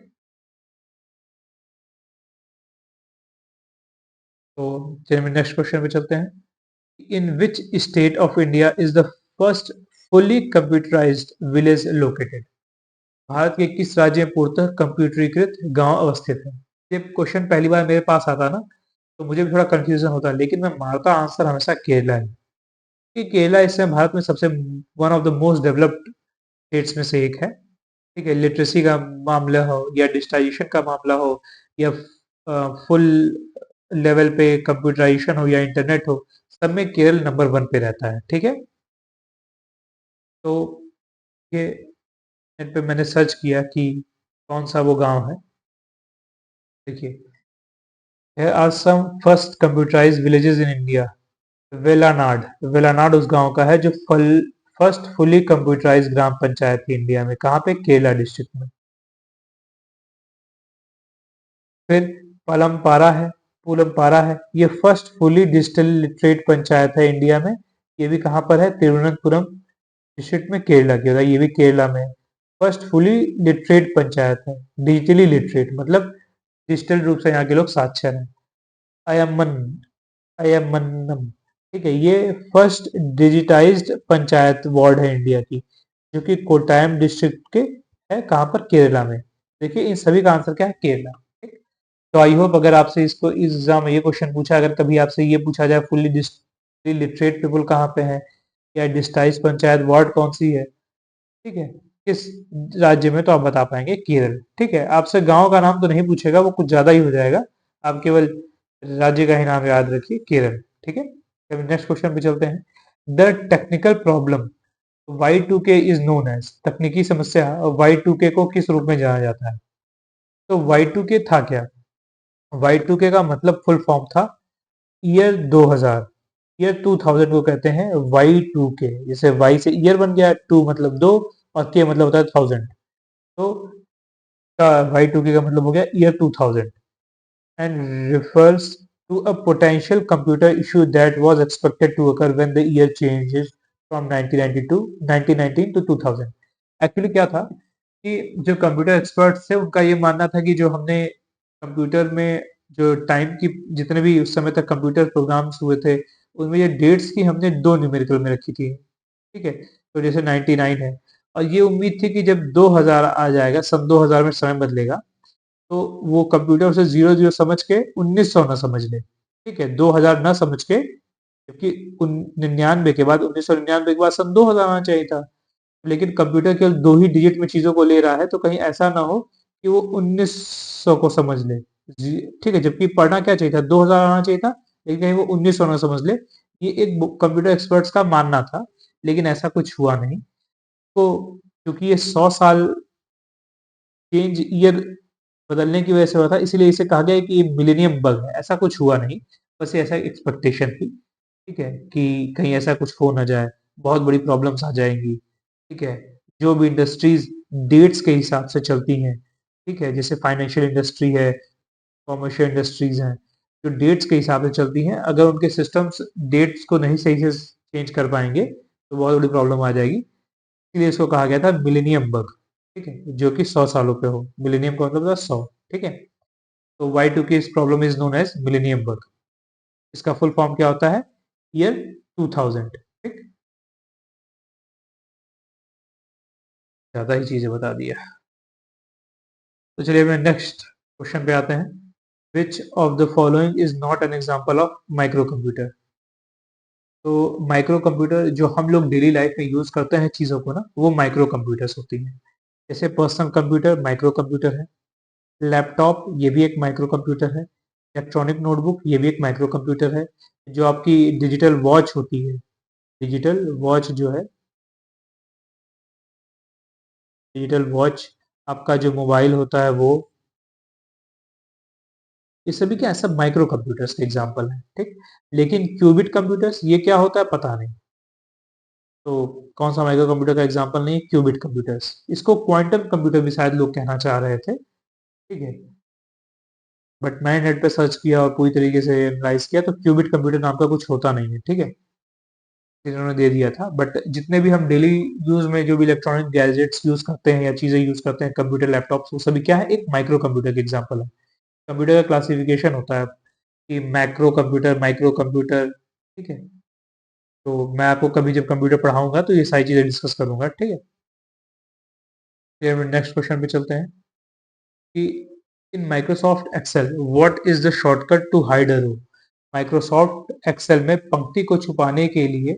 तो चलिए नेक्स्ट क्वेश्चन पे चलते हैं। In which state of India is the first fully computerized village located? Bharat के किस राज्य में पूर्णतः कंप्यूटरीकृत गांव अवस्थित है? ये क्वेश्चन पहली बार मेरे पास आता ना तो मुझे भी थोड़ा कंफ्यूजन होता है, लेकिन मैं मारता आंसर हमेशा केरला है, कि केरला इस समय भारत में सबसे one of the most developed states में से एक है, ठीक है। लिटरेसी का मामला हो या डिजिटाइजेशन का मामला हो या फुल लेवल पे कंप्यूटराइजेशन हो या इंटरनेट हो, सब में केरल नंबर वन पे रहता है, ठीक है। तो ये नेट पे मैंने सर्च किया कि कौन सा वो गांव है। देखिए, Here are some first computerized villages in India. वेलानाड, वेलानाड उस गांव का है जो फर्स्ट फुली कंप्यूटराइज्ड ग्राम पंचायत थी इंडिया में। कहाँ पे? केरला डिस्ट्रिक्ट में। फिर पलमपारा है, पुलमपारा है, ये first fully digital literate panchayat है इंडिया में। ये भी कहाँ पर है? तिरुवनंतपुरम डिस्ट्रिक्ट में, केरला की होगा, ये भी केरला में है। फर्स्ट फुली लिटरेट पंचायत है, डिजिटली लिटरेट मतलब डिजिटल रूप से यहाँ के लोग साक्षर हैं। अयमन अयमन्नम, ठीक है, ये फर्स्ट डिजिटाइज्ड पंचायत वार्ड है इंडिया की, जो कि कोट्टायम डिस्ट्रिक्ट के है। कहाँ पर? केरला में। देखिए इन सभी का आंसर क्या है? केरला, ठीक। तो आई होप अगर आपसे इसको इस एग्जाम में ये क्वेश्चन पूछा, अगर कभी आपसे ये पूछा जाए फुल्ली लिटरेट पीपल कहाँ पे है या डिजिटाइज पंचायत वार्ड कौन सी है, ठीक है, किस राज्य में, तो आप बता पाएंगे केरल, ठीक है। आपसे गांव का नाम तो नहीं पूछेगा, वो कुछ ज्यादा ही हो जाएगा। आप केवल राज्य का ही नाम याद रखिए, केरल, ठीक है। अब नेक्स्ट क्वेश्चन पे चलते हैं। The technical problem Y2K is known as, तकनीकी समस्या Y2K को किस रूप में जाना जाता है? तो Y2K था क्या? Y2K का मतलब फुल फॉर्म था ईयर 2000, ईयर 2000 को कहते हैं Y2K। जैसे Y से ईयर बन गया, 2 मतलब 2 और K मतलब होता है 1000, तो Y2K का मतलब हो गया year 2000 and refers to a potential computer issue that was expected to occur when the year changes from 1919 to 2000। Actually क्या था कि जो कंप्यूटर एक्सपर्ट्स थे उनका ये मानना था कि जो हमने कंप्यूटर में जो टाइम की जितने भी उस समय तक कंप्यूटर प्रोग्राम्स हुए थे उनमें ये डेट्स की हमने दो न्यूमेरिकल में रखी थी, ठीक है। तो जैसे 99 है और ये उम्मीद थी कि जब 2000 आ जाएगा, सन 2000 में समय बदलेगा, तो वो कंप्यूटर उसे 00 समझ के 1900 ना समझ ले, ठीक है, 2000 ना समझ के, क्योंकि 99 के बाद 1999 के बाद सन 2000 आना चाहिए था। लेकिन कंप्यूटर केवल दो ही डिजिट में चीजों को ले रहा है, तो कहीं ऐसा ना हो कि वो 1900 को समझ ले, ठीक है, जबकि पढ़ना क्या चाहिए था? 2000 आना चाहिए था, लेकिन कहीं वो 1900 ना समझ ले। ये एक कंप्यूटर एक्सपर्ट्स का मानना था, लेकिन ऐसा कुछ हुआ नहीं। तो क्योंकि ये 100 साल चेंज ईयर बदलने की वजह से हुआ था, इसीलिए इसे कहा गया है कि ये मिलेनियम बग है। ऐसा कुछ हुआ नहीं, बस ये ऐसा एक्सपेक्टेशन थी, ठीक है, कि कहीं ऐसा कुछ हो ना जाए, बहुत बड़ी प्रॉब्लम्स आ जाएंगी, ठीक है। जो भी इंडस्ट्रीज डेट्स के हिसाब से चलती हैं, ठीक है, जैसे फाइनेंशियल इंडस्ट्री है, कॉमर्शियल इंडस्ट्रीज हैं जो डेट्स के हिसाब से चलती हैं, अगर उनके सिस्टम्स डेट्स को नहीं सही से चेंज कर पाएंगे तो बहुत बड़ी प्रॉब्लम आ जाएगी। इसलिए इसको कहा गया था मिलेनियम बग, ठीक है, जो कि 100 सालों पे हो। मिलेनियम का मतलब था 100, ठीक है। तो Y2K इस problem is known as millennium bug. इसका फुल फॉर्म क्या होता है? ईयर 2000, ठीक। ज्यादा ही चीजें बता दिया। तो चलिए अपने नेक्स्ट क्वेश्चन पे आते हैं। विच of the following is not an example of micro computer? तो माइक्रो कंप्यूटर जो हम लोग डेली लाइफ में यूज करते हैं चीजों को ना, वो माइक्रो कंप्यूटर्स होती हैं। जैसे पर्सनल कंप्यूटर माइक्रो कंप्यूटर है, लैपटॉप ये भी एक माइक्रो कंप्यूटर है, इलेक्ट्रॉनिक नोटबुक ये भी एक माइक्रो कंप्यूटर है, जो आपकी डिजिटल वॉच होती है, डिजिटल वॉच जो है, डिजिटल वॉच, आपका जो मोबाइल होता है वो, ये सभी क्या है? सब माइक्रो कंप्यूटर्स के एग्जांपल हैं, ठीक। लेकिन क्यूबिट कंप्यूटर्स ये क्या होता है पता नहीं। तो कौन सा माइक्रो कंप्यूटर का एग्जांपल नहीं है? Qubit computers. इसको क्वांटम कंप्यूटर भी शायद लोग कहना चाह रहे थे, ठीक है। बट मैंने नेट पे सर्च किया और पूरी तरीके से एनालाइज किया तो क्यूबिट कंप्यूटर नाम का कुछ होता नहीं है, ठीक है। इन्होंने दे दिया था। बट जितने भी हम डेली यूज में जो भी इलेक्ट्रॉनिक गैजेट्स यूज करते हैं या चीजें यूज करते हैं, कंप्यूटर लैपटॉप्स, वो सभी क्या है? एक माइक्रो कंप्यूटर के एग्जाम्पल है। कंप्यूटर का क्लासिफिकेशन होता है कि मैक्रो कंप्यूटर, माइक्रो कंप्यूटर, ठीक है। तो मैं आपको कभी जब कंप्यूटर पढ़ाऊंगा तो ये सारी चीजें डिस्कस करूंगा, ठीक है। फिर नेक्स्ट क्वेश्चन पे चलते हैं कि in Microsoft Excel what is the shortcut to hide a row? Microsoft Excel में पंक्ति को छुपाने के लिए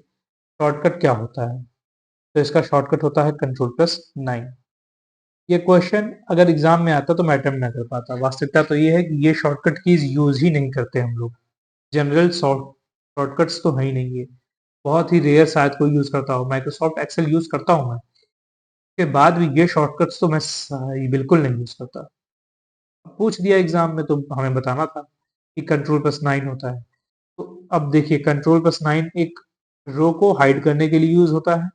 शॉर्टकट क्या होता है? तो इसका शॉर्टकट होता है Ctrl+9। ये क्वेश्चन अगर एग्जाम में आता तो मैं अटेम्प्ट ना कर पाता। वास्तविकता तो ये है कि ये शॉर्टकट कीज यूज ही नहीं करते हम लोग। जनरल शॉर्टकट्स तो है ही नहीं ये। बहुत ही रेयर शायद कोई यूज करता हो। माइक्रोसॉफ्ट एक्सेल यूज करता हूँ मैं, के बाद भी ये शॉर्टकट्स तो मैं बिल्कुल नहीं यूज करता। पूछ दिया एग्जाम में तो हमें बताना था कि Ctrl+9 होता है। तो अब देखिए Ctrl+9 एक रो को हाइड करने के लिए यूज होता है,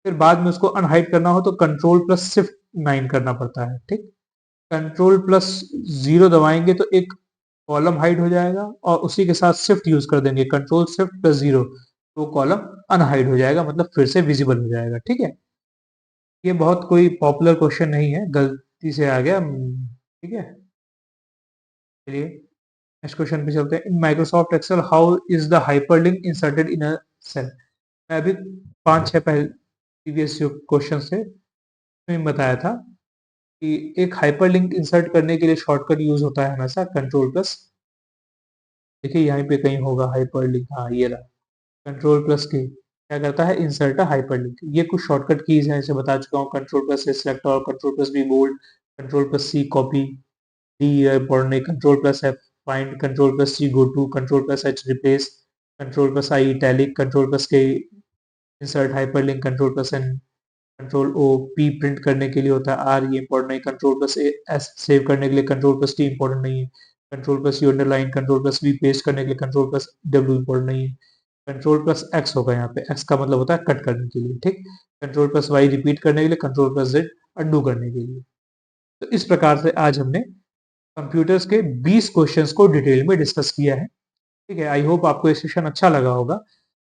फिर बाद में उसको अनहाइड करना हो तो Ctrl+Shift9 करना पड़ता है, ठीक। Ctrl+0 दबाएंगे तो एक कॉलम हाइड हो जाएगा और उसी के साथ शिफ्ट यूज कर देंगे Ctrl+Shift+0 तो कॉलम अनहाइड हो जाएगा, मतलब फिर से विजिबल हो जाएगा, ठीक है। ये बहुत कोई पॉपुलर क्वेश्चन नहीं है, गलती से आ गया, ठीक है। चलिए नेक्स्ट क्वेश्चन पे चलते हैं। In Microsoft Excel how is the hyperlink inserted in a cell? मैं अभी 5-6 पहले प्रीवियस जो क्वेश्चन थे उसमें बताया था कि एक हाइपरलिंक इंसर्ट करने के लिए शॉर्टकट यूज होता है हमेशा Ctrl+, देखिए यहाँ पे कहीं होगा हाइपरलिंक, हाँ ये रहा, Ctrl+K क्या करता है? Insert a hyperlink. ये कुछ शॉर्टकट कीज हैं, जैसे बता चुका हूँ। Ctrl+A सिलेक्ट और Ctrl+V bold, Ctrl+C copy, D पढ़ने, Ctrl+F find, Ctrl+G go to, Ctrl+H replace, Ctrl+I italic, Ctrl+K insert hyperlink, Ctrl+N, Ctrl+O P print करने के लिए होता है, आर ये इंपॉर्टेंट नहीं, Ctrl+S सेव करने के लिए, Ctrl+T इंपॉर्टेंट नहीं है, Ctrl+U अंडरलाइन, Ctrl+V पेस्ट करने के लिए, Ctrl+W इंपॉर्टेंट नहीं है, Ctrl+X होगा यहाँ पे, X का मतलब होता है कट करने के लिए, ठीक। Ctrl+Y रिपीट करने के लिए, Ctrl+Z अनडू करने के लिए। तो इस प्रकार से आज हमने कंप्यूटर्स के 20 क्वेश्चंस को डिटेल में डिस्कस किया है, ठीक है। आई होप आपको ये सेशन अच्छा लगा होगा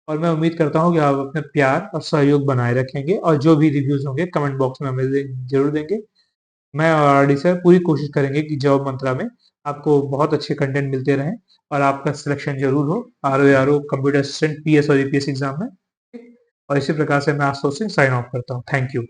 और मैं उम्मीद करता हूँ कि आप अपने प्यार और सहयोग बनाए रखेंगे और जो भी रिव्यूज होंगे कमेंट बॉक्स में हमें जरूर देंगे। मैं और आरडी सर पूरी कोशिश करेंगे कि जॉब मंत्रा में आपको बहुत अच्छे कंटेंट मिलते रहें और आपका सिलेक्शन जरूर हो RO कंप्यूटर असिस्टेंट PS और EPS एग्जाम में, ठीक? और इसी प्रकार से मैं आशुतोष सिंह साइन ऑफ करता हूँ। Thank you.